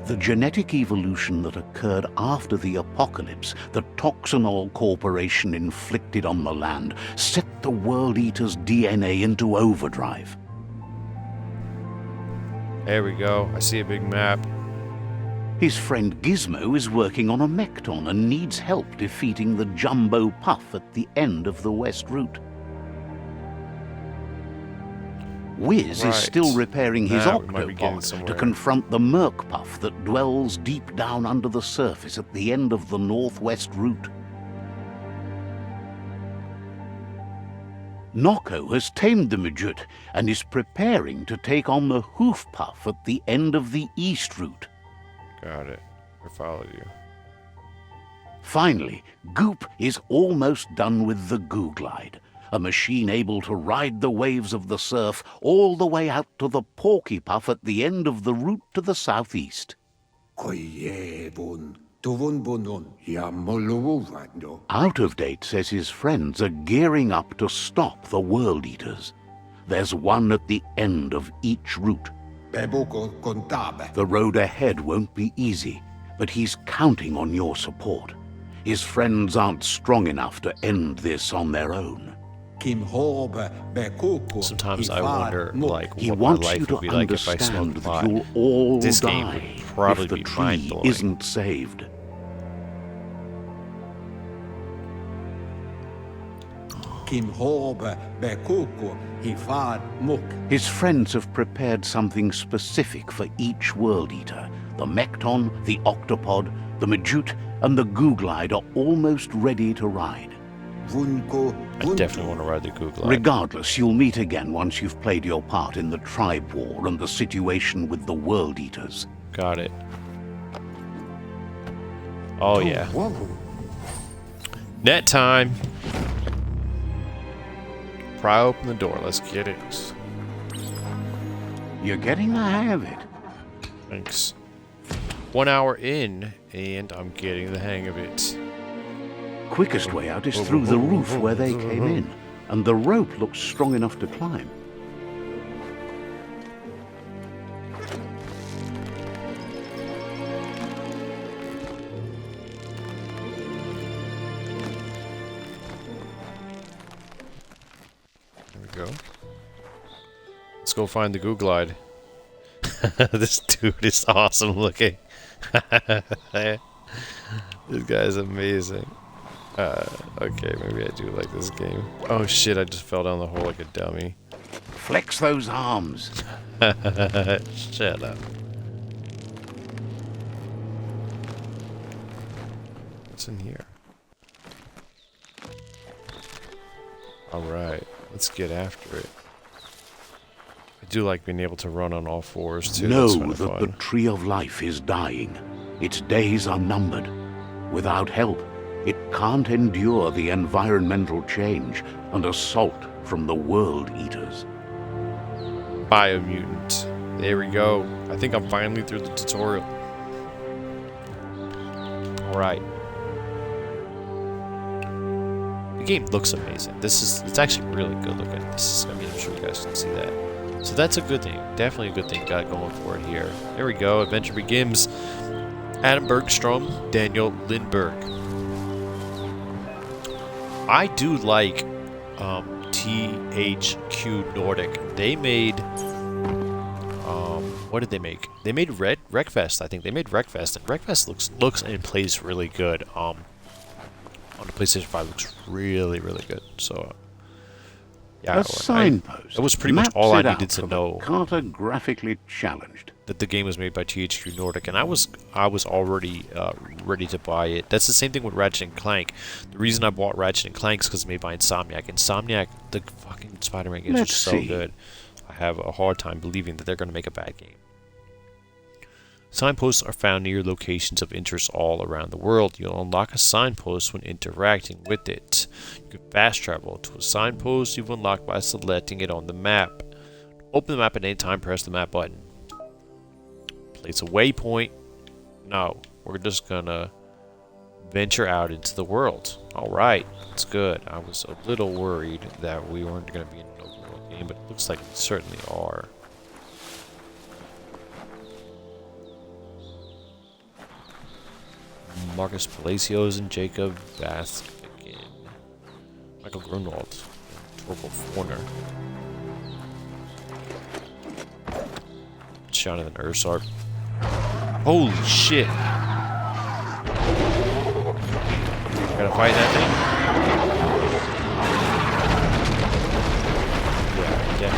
The genetic evolution that occurred after the apocalypse that Toxanol Corporation inflicted on the land set the World Eaters' DNA into overdrive. There we go. I see a big map. His friend Gizmo is working on a Mekton and needs help defeating the Jumbo Puff at the end of the West Route. Wiz is still repairing his Now we might be getting octopod somewhere. to confront the Merc Puff that dwells deep down under the surface at the end of the Northwest Route. Noko has tamed the Midget and is preparing to take on the Hoof Puff at the end of the East Route. Got it. I followed you. Finally, Goop is almost done with the Googlide, a machine able to ride the waves of the surf all the way out to the Porky Puff at the end of the route to the southeast. Out of Date says his friends are gearing up to stop the World Eaters. There's one at the end of each route. The road ahead won't be easy, but he's counting on your support. His friends aren't strong enough to end this on their own. Sometimes I wonder, like, He what my wants you life to would be like if I understand smoked that pot. you'll all This game die would probably if the be tree mind-blowing. isn't saved. His friends have prepared something specific for each World Eater. The Mekton, the Octopod, the Majute, and the Googlide are almost ready to ride. I definitely want to ride the Google. Regardless, you'll meet again once you've played your part in the tribe war and the situation with the World Eaters. Got it. Oh yeah. Net time. Pry open the door. Let's get it. You're getting the hang of it. Thanks. 1 hour in, and I'm getting the hang of it. Quickest way out is through the roof where they came in, and the rope looks strong enough to climb. There we go. Let's go find the Googlide. This dude is awesome looking. This guy's amazing. Okay, maybe I do like this game. Oh shit, I just fell down the hole like a dummy. Flex those arms. Shut up. What's in here? Alright, let's get after it. I do like being able to run on all fours too. That's Know kind of that the fun. tree of life is dying. Its days are numbered. Without help, it can't endure the environmental change and assault from the world eaters. BIOMUTANT. There we go. I think I'm finally through the tutorial. Alright. The game looks amazing. It's actually really good looking. I'm sure you guys can see that. So that's a good thing. Definitely a good thing got going for it here. There we go. Adventure begins. Adam Bergstrom, Daniel Lindberg. I do like THQ Nordic. They made what did they make? They made Wreckfest, I think. They made Wreckfest, and Wreckfest looks and plays really good. On the PlayStation 5 looks really, really good. So yeah, A signpost. that was pretty much maps all I it out needed to for the know. Cartographically challenged. That the game was made by THQ Nordic, and I was already ready to buy it. That's the same thing with Ratchet and Clank. The reason I bought Ratchet and Clank is because it's made by Insomniac. Insomniac, the fucking Spider-Man games are so good. I have a hard time believing that they're going to make a bad game. Signposts are found near locations of interest all around the world. You'll unlock a signpost when interacting with it. You can fast travel to a signpost you've unlocked by selecting it on the map. To open the map at any time, press the map button. Place a waypoint. No, we're just gonna venture out into the world. Alright, that's good. I was a little worried that we weren't gonna be in an open world game, but it looks like we certainly are. Marcus Palacios and Jacob Baskikin. Michael Grunwald. Torkel Forner. Jonathan Ursart. Holy shit! Gotta fight that thing? Yeah,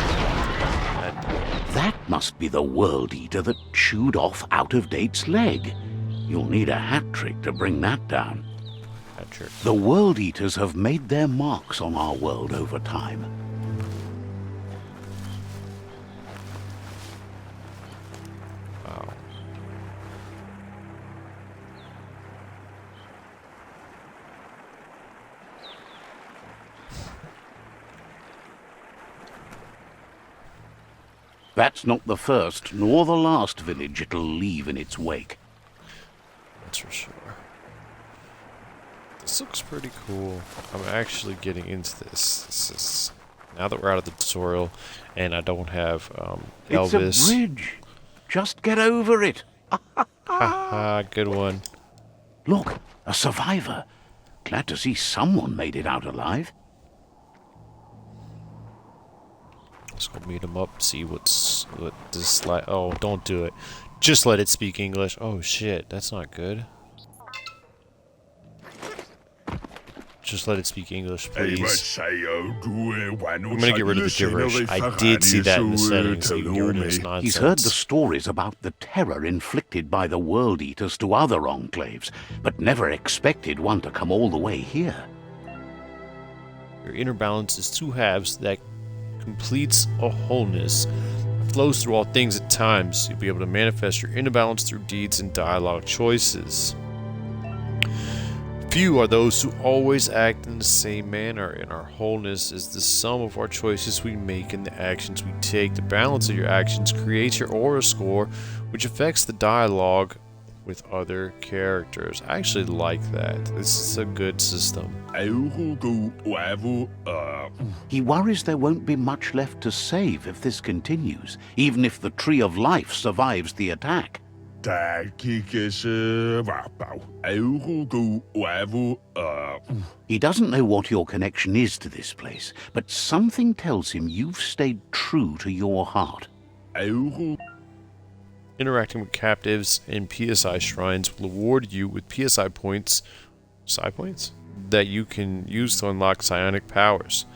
definitely. That must be the world eater that chewed off Out-of-Date's leg. You'll need a hat trick to bring that down. The world eaters have made their marks on our world over time. Wow. That's not the first nor the last village it'll leave in its wake. That's for sure. This looks pretty cool. I'm actually getting into this. This is, now that we're out of the tutorial and I don't have Elvis. It's a bridge. Just get over it. Haha, good one. Look, a survivor. Glad to see someone made it out alive. Let's go meet him up, see what this like. Oh, don't do it. Just let it speak English. Oh shit, that's not good. Just let it speak English, please. I'm gonna get rid of the gibberish. I did see that in the settings. So you can get rid of this nonsense. He's heard the stories about the terror inflicted by the world eaters to other enclaves, but never expected one to come all the way here. Your inner balance is two halves that completes a wholeness. It flows through all things at times. You'll be able to manifest your inner balance through deeds and dialogue choices. Few are those who always act in the same manner, and our wholeness is the sum of our choices we make and the actions we take. The balance of your actions creates your aura score, which affects the dialogue with other characters. I actually like that. This is a good system. He worries there won't be much left to save if this continues, even if the Tree of Life survives the attack. He doesn't know what your connection is to this place, but something tells him you've stayed true to your heart. Interacting with captives in PSI shrines will reward you with PSI points, that you can use to unlock psionic powers.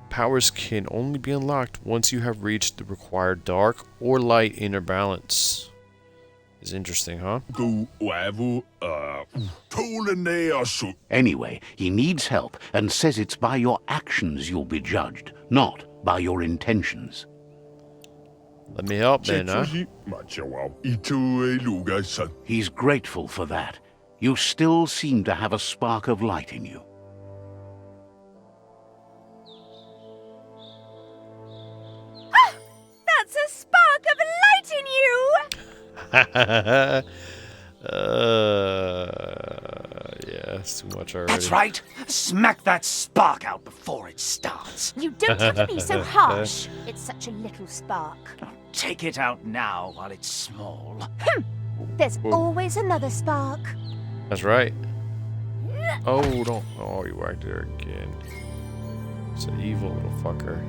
Powers can only be unlocked once you have reached the required dark or light inner balance. Is interesting, huh? Anyway, he needs help and says it's by your actions you'll be judged, not by your intentions. Let me help then, huh? He's grateful for that. You still seem to have a spark of light in you. That's a spark of light in you! Yeah, it's too much already. That's right. Smack that spark out before it starts. You don't have to be so harsh. It's such a little spark. Take it out now while it's small. There's always another spark. That's right. Oh, don't. Oh, you whacked there again. It's an evil little fucker.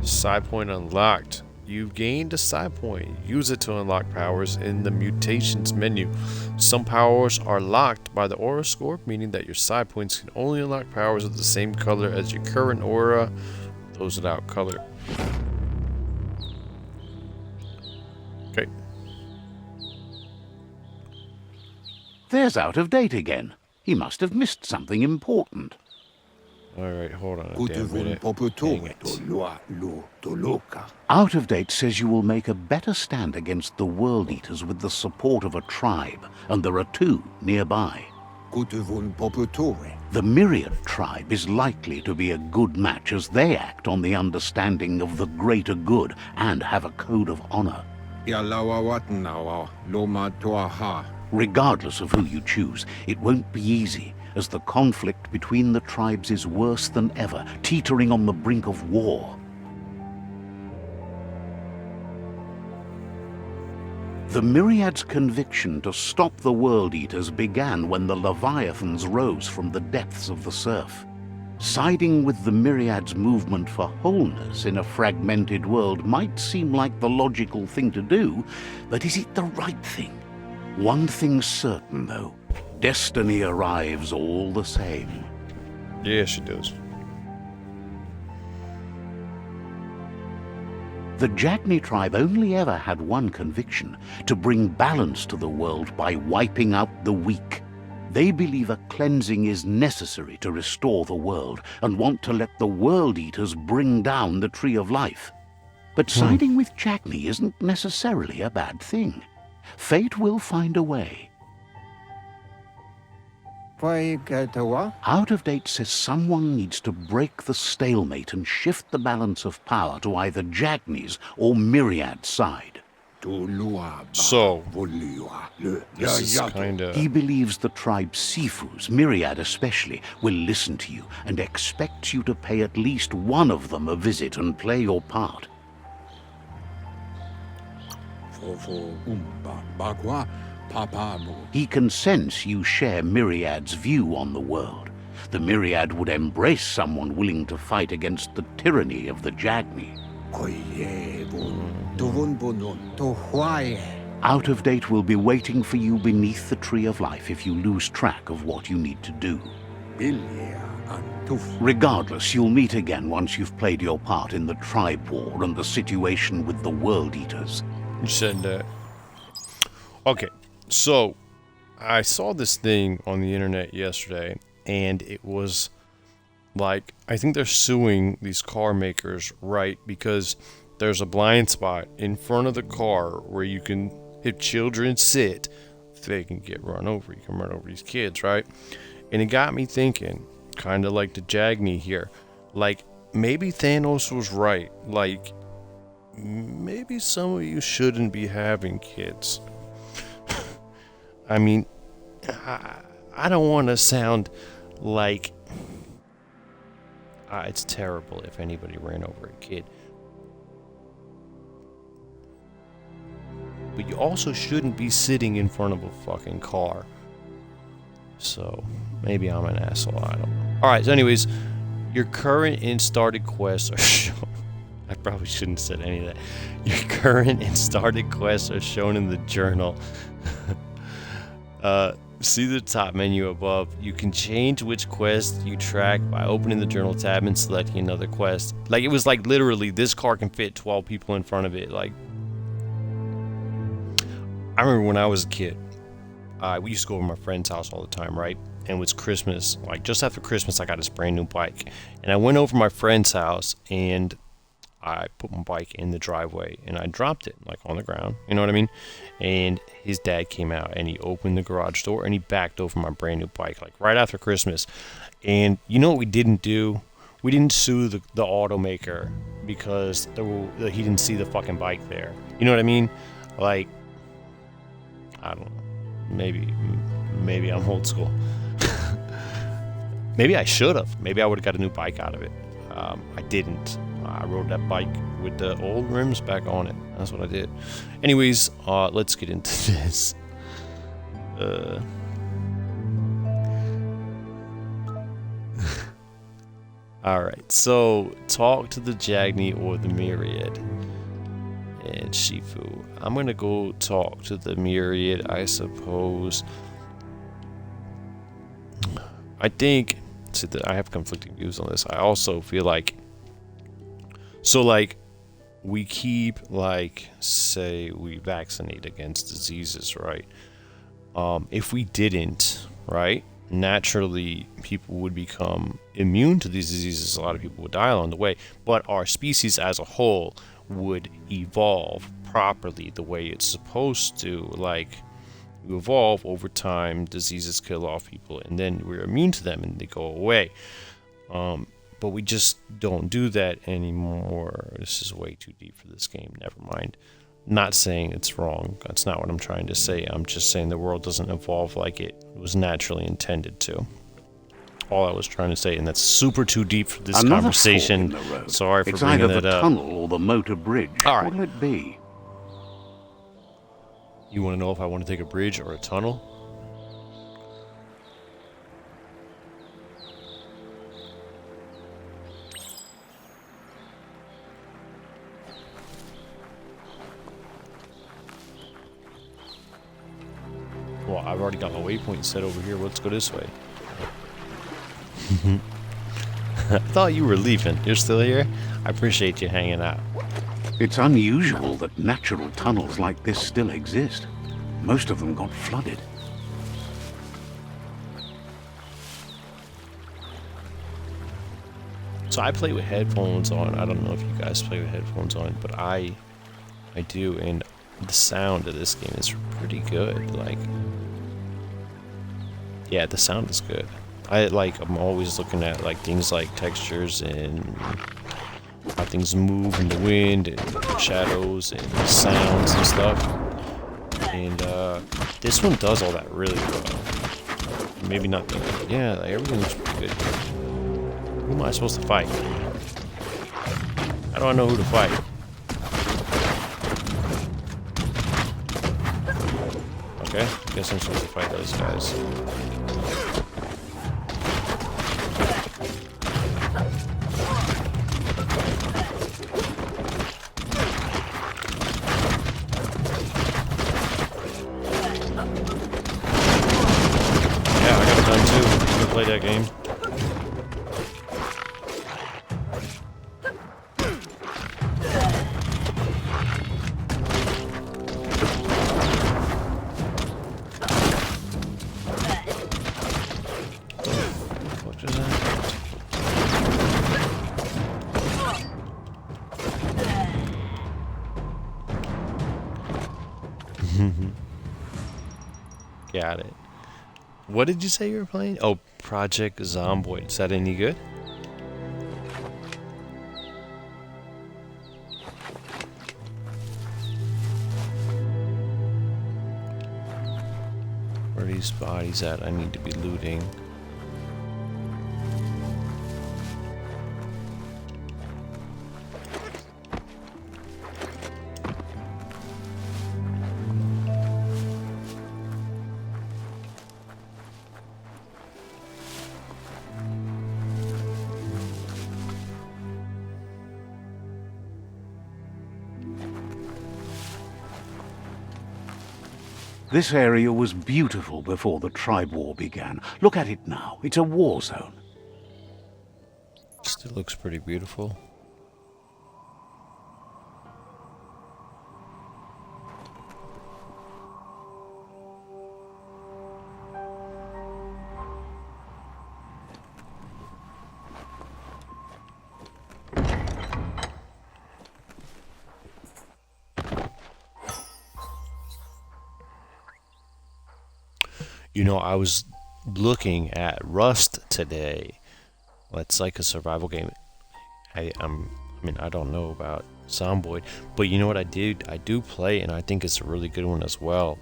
Side point unlocked. You've gained a side point. Use it to unlock powers in the mutations menu. Some powers are locked by the aura score, meaning that your side points can only unlock powers of the same color as your current aura, those without color. Okay. There's out of date again. He must have missed something important. Alright, hold on a damn minute. Dang it. Out of date says you will make a better stand against the World Eaters with the support of a tribe, and there are two nearby. The Myriad tribe is likely to be a good match as they act on the understanding of the greater good and have a code of honor. Regardless of who you choose, it won't be easy, as the conflict between the tribes is worse than ever, teetering on the brink of war. The Myriad's conviction to stop the World Eaters began when the Leviathans rose from the depths of the surf. Siding with the Myriad's movement for wholeness in a fragmented world might seem like the logical thing to do, but is it the right thing? One thing's certain, though. Destiny arrives all the same. Yeah, she does. The Jagni tribe only ever had one conviction: to bring balance to the world by wiping out the weak. They believe a cleansing is necessary to restore the world and want to let the World Eaters bring down the Tree of Life. But siding with Jagni isn't necessarily a bad thing. Fate will find a way. Out of date says someone needs to break the stalemate and shift the balance of power to either Jagni's or Myriad's side. So, this is kinda... He believes the tribe Sifus, Myriad especially, will listen to you and expects you to pay at least one of them a visit and play your part. He can sense you share Myriad's view on the world. The Myriad would embrace someone willing to fight against the tyranny of the Jagni. Out of date will be waiting for you beneath the Tree of Life if you lose track of what you need to do. Regardless, you'll meet again once you've played your part in the tribe war and the situation with the World Eaters. You said that. Okay, so I saw this thing on the internet yesterday, and it was like, I think they're suing these car makers, right? Because there's a blind spot in front of the car where you can, if children sit, they can get run over. You can run over these kids, right? And it got me thinking, kind of like the Jagni here. Like, maybe Thanos was right. Like, maybe some of you shouldn't be having kids. I mean, I don't want to sound like it's terrible if anybody ran over a kid. But you also shouldn't be sitting in front of a fucking car. So, maybe I'm an asshole, I don't know. Alright, so anyways, your current and started quests are shown. I probably shouldn't have said any of that. Your current and started quests are shown in the journal. See the top menu above. You can change which quest you track by opening the journal tab and selecting another quest. Like, it was like literally this car can fit 12 people in front of it. Like, I remember when I was a kid, we used to go over to my friend's house all the time, right? And it was Christmas. Like, just after Christmas, I got this brand new bike. And I went over to my friend's house and I put my bike in the driveway and I dropped it like on the ground, you know what I mean? And his dad came out and he opened the garage door and he backed over my brand new bike like right after Christmas. And you know what we didn't do? We didn't sue the automaker because he didn't see the fucking bike there. You know what I mean? Like, I don't know. Maybe I'm old school. Maybe I should have. Maybe I would have got a new bike out of it. I didn't. I rode that bike with the old rims back on it. That's what I did. Anyways, let's get into this. Alright, so talk to the Jagni or the Myriad. And Shifu. I'm gonna go talk to the Myriad, I suppose. I think... See, I have conflicting views on this. I also feel like... So, like, we keep, like, say we vaccinate against diseases, right? If we didn't, right, naturally people would become immune to these diseases. A lot of people would die along the way, but our species as a whole would evolve properly the way it's supposed to. Like, we evolve over time, diseases kill off people, and then we're immune to them and they go away. But we just don't do that anymore. This is way too deep for this game. Never mind. Not saying it's wrong. That's not what I'm trying to say. I'm just saying the world doesn't evolve like it was naturally intended to. All I was trying to say, and that's super too deep for this conversation. Sorry for bringing that up. It's either the tunnel or the motor bridge. All right. What'll it be? You want to know if I want to take a bridge or a tunnel? Well, I've already got my waypoint set over here. Let's go this way. I thought you were leaving. You're still here? I appreciate you hanging out. It's unusual that natural tunnels like this still exist. Most of them got flooded. So I play with headphones on. I don't know if you guys play with headphones on, but I do, and the sound of this game is pretty good. Like, yeah, the sound is good. I'm always looking at like things like textures and how things move in the wind and shadows and sounds and stuff. And this one does all that really well. Maybe not the... Yeah, like, everything looks pretty good. Who am I supposed to fight? How do I know who to fight? Okay, I guess I'm supposed to fight those guys. Yeah, I got a gun too. You can play that game. Got it. What did you say you were playing? Oh, Project Zomboid. Is that any good? Where are these bodies at? I need to be looting. This area was beautiful before the tribe war began. Look at it now. It's a war zone. Still looks pretty beautiful. You know, I was looking at Rust today. It's like a survival game. I mean, I don't know about Zomboid, but you know what I did? I do play, and I think it's a really good one as well.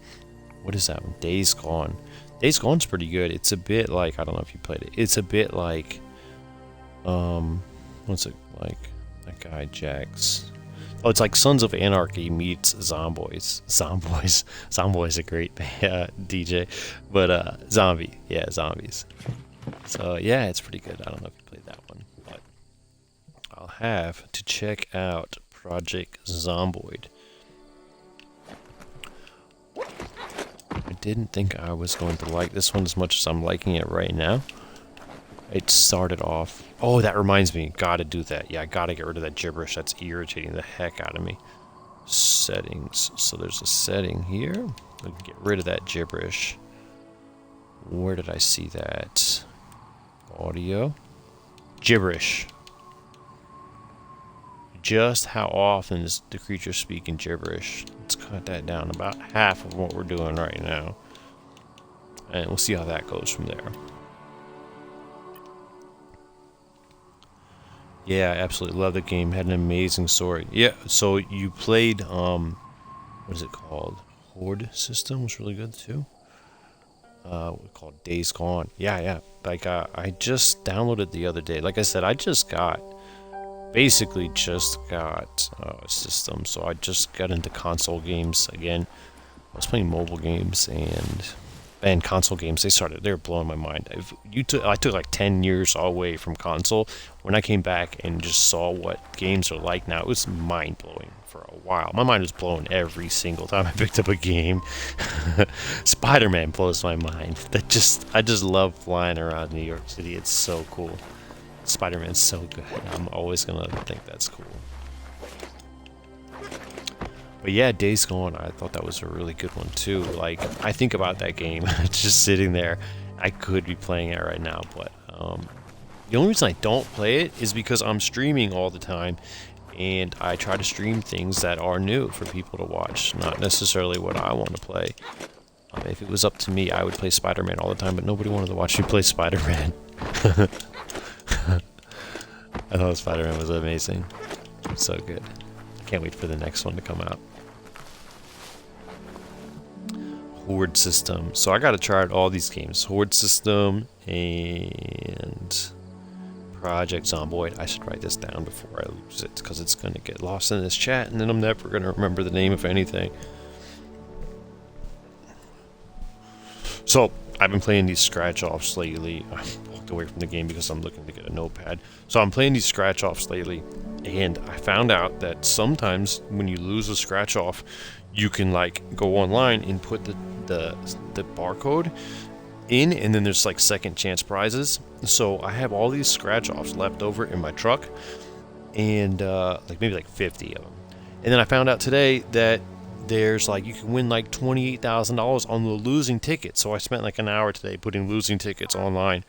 What is that one? Days Gone. Days Gone's pretty good. It's a bit like, I don't know if you played it. It's a bit like, what's it like? That guy Jax. Oh, it's like Sons of Anarchy meets Zomboys. Zomboy's a great DJ, but zombie, yeah, zombies. So yeah, it's pretty good. I don't know if you played that one, but I'll have to check out Project Zomboid. I didn't think I was going to like this one as much as I'm liking it right now. It started off... Oh, that reminds me. Gotta do that. Yeah, I gotta get rid of that gibberish. That's irritating the heck out of me. Settings. So there's a setting here. We can get rid of that gibberish. Where did I see that? Audio. Gibberish. Just how often is the creature speaking gibberish? Let's cut that down about half of what we're doing right now. And we'll see how that goes from there. Yeah, I absolutely love the game. Had an amazing story. Yeah, so you played, what is it called? Horde System was really good too. What we call Days Gone. Yeah. Like, I just downloaded the other day. Like I said, basically just got a system. So I just got into console games again. I was playing mobile games and console games. They were blowing my mind. I took like 10 years away from console. When I came back and just saw what games are like now, it was mind blowing for a while. My mind was blown every single time I picked up a game. Spider-Man blows my mind. I just love flying around New York City. It's so cool. Spider-Man's so good. I'm always gonna think that's cool. But yeah, Days Gone, I thought that was a really good one too. Like, I think about that game just sitting there. I could be playing it right now, but the only reason I don't play it is because I'm streaming all the time, and I try to stream things that are new for people to watch, not necessarily what I want to play. If it was up to me, I would play Spider-Man all the time, but nobody wanted to watch me play Spider-Man. I thought Spider-Man was amazing. So good. Can't wait for the next one to come out. Horde System. So I gotta try out all these games. Horde System and Project Zomboid. I should write this down before I lose it, because it's gonna get lost in this chat and then I'm never gonna remember the name of anything. So I've been playing these scratch-offs lately. I walked away from the game because I'm looking to get a notepad. So I'm playing these scratch-offs lately, and I found out that sometimes when you lose a scratch-off, you can like go online and put the barcode in, and then there's like second chance prizes. So I have all these scratch-offs left over in my truck, and like maybe like 50 of them. And then I found out today that there's like, you can win like $28,000 on the losing ticket. So I spent like an hour today putting losing tickets online.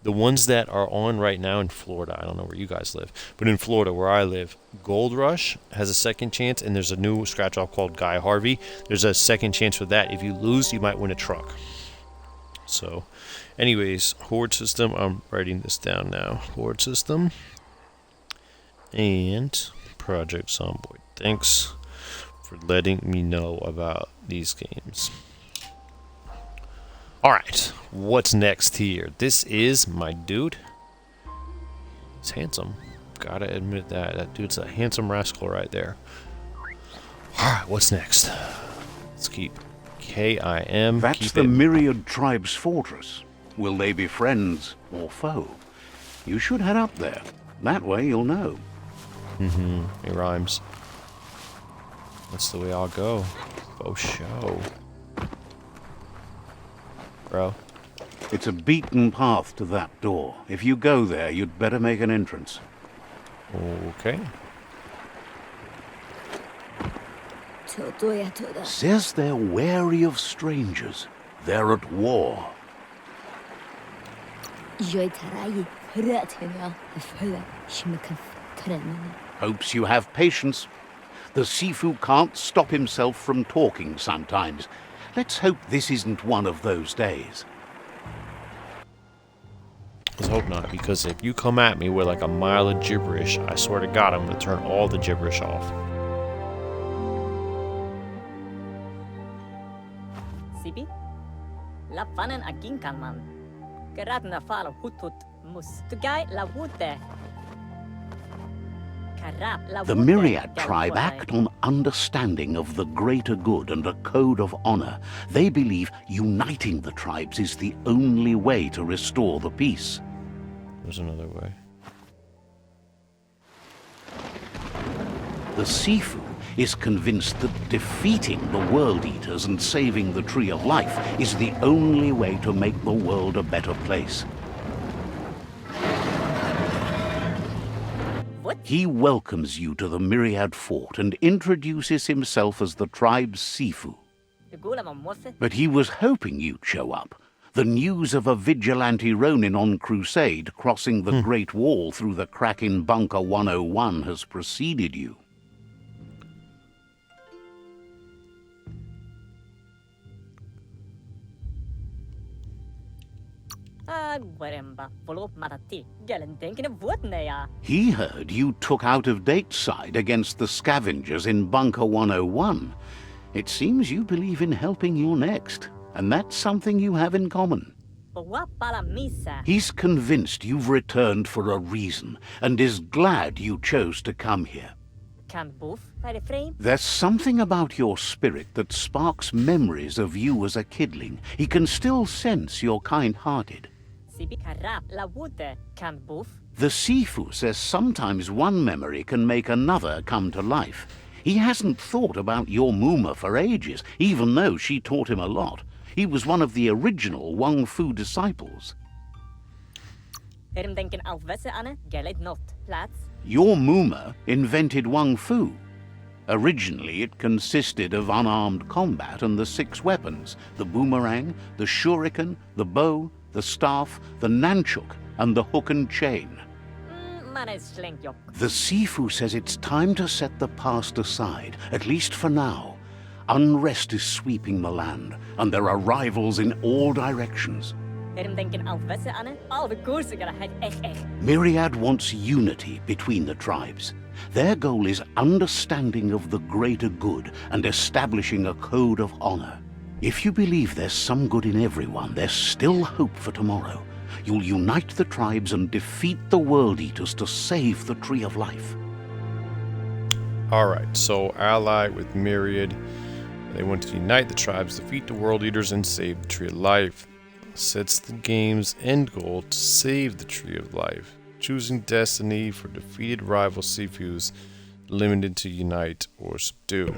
The ones that are on right now in Florida, I don't know where you guys live, but in Florida where I live, Gold Rush has a second chance, and there's a new scratch off called Guy Harvey. There's a second chance for that. If you lose, you might win a truck. So anyways, Horde System, I'm writing this down now. Horde System and Project Zomboid. Thanks for letting me know about these games. Alright, what's next here? This is my dude. He's handsome. Gotta admit that. That dude's a handsome rascal right there. Alright, what's next? Let's keep KIM. That's the Myriad Tribe's fortress. Will they be friends or foe? You should head up there. That way you'll know. It rhymes. That's the way I'll go. Faux show. bro? It's a beaten path to that door. If you go there, you'd better make an entrance. Okay. Says they're wary of strangers. They're at war. Hopes you have patience. The Sifu can't stop himself from talking sometimes. Let's hope this isn't one of those days. Let's hope not, because if you come at me with like a mile of gibberish, I swear to God, I'm going to turn all the gibberish off. Sibi? Lapanen agin kalman. Geradna fala hutut mus. Tugai la wute. The Myriad tribe act on understanding of the greater good and a code of honor. They believe uniting the tribes is the only way to restore the peace. There's another way. The Sifu is convinced that defeating the World Eaters and saving the Tree of Life is the only way to make the world a better place. He welcomes you to the Myriad Fort and introduces himself as the tribe's Sifu. But he was hoping you'd show up. The news of a vigilante Ronin on crusade crossing the Great Wall through the crack in Bunker 101 has preceded you. He heard you took out-of-date side against the scavengers in Bunker 101. It seems you believe in helping your next, and that's something you have in common. He's convinced you've returned for a reason, and is glad you chose to come here. There's something about your spirit that sparks memories of you as a kidling. He can still sense you're kind-hearted. The Sifu says sometimes one memory can make another come to life. He hasn't thought about your Muma for ages, even though she taught him a lot. He was one of the original Wang Fu disciples. Your Muma invented Wang Fu. Originally, it consisted of unarmed combat and the 6 weapons: the boomerang, the shuriken, the bow, the staff, the nunchuk, and the hook and chain. The Sifu says it's time to set the past aside, at least for now. Unrest is sweeping the land, and there are rivals in all directions. Myriad wants unity between the tribes. Their goal is understanding of the greater good and establishing a code of honor. If you believe there's some good in everyone, there's still hope for tomorrow. You'll unite the tribes and defeat the World Eaters to save the Tree of Life. Alright, so allied with Myriad. They want to unite the tribes, defeat the World Eaters, and save the Tree of Life. Sets the game's end goal to save the Tree of Life. Choosing destiny for defeated rival Sifus, limited to unite or subdue.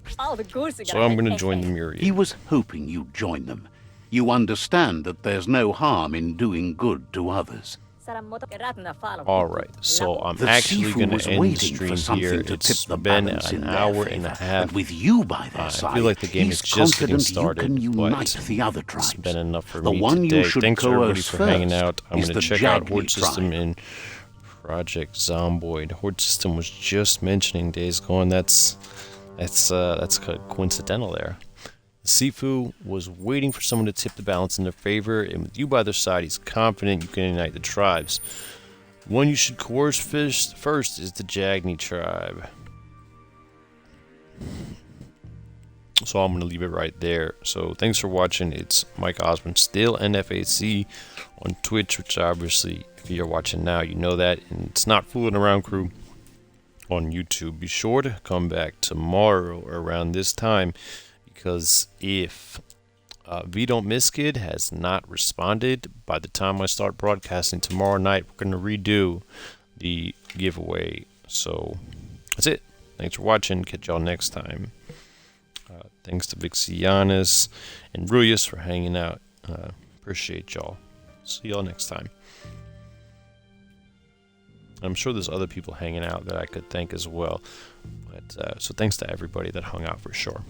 So I'm going to join the Myriad. He was hoping you'd join them. You understand that there's no harm in doing good to others. Alright, so I'm actually going to end the stream here. It's been an hour and a half. And with you by their side, I feel like the game is just getting started, but the other tribes. It's been enough for the me one today. You should Thanks everybody for hanging first out. I'm going to check out Horde System tribe. in Project Zomboid. Horde System was just mentioning days gone. That's coincidental there. Sifu was waiting for someone to tip the balance in their favor, and with you by their side, he's confident you can unite the tribes. One you should coerce first is the Jagni tribe. So I'm going to leave it right there. So thanks for watching. It's Mike Osborne, still NFAC on Twitch, which obviously, if you're watching now, you know that. And it's not fooling around, crew, on YouTube. Be sure to come back tomorrow around this time, because if V Don't Miss Kid has not responded by the time I start broadcasting tomorrow night, we're going to redo the giveaway. So that's it. Thanks for watching. Catch y'all next time. Thanks to Vixianis and Ruyus for hanging out. Appreciate y'all. See y'all next time. I'm sure there's other people hanging out that I could thank as well. But so thanks to everybody that hung out for sure.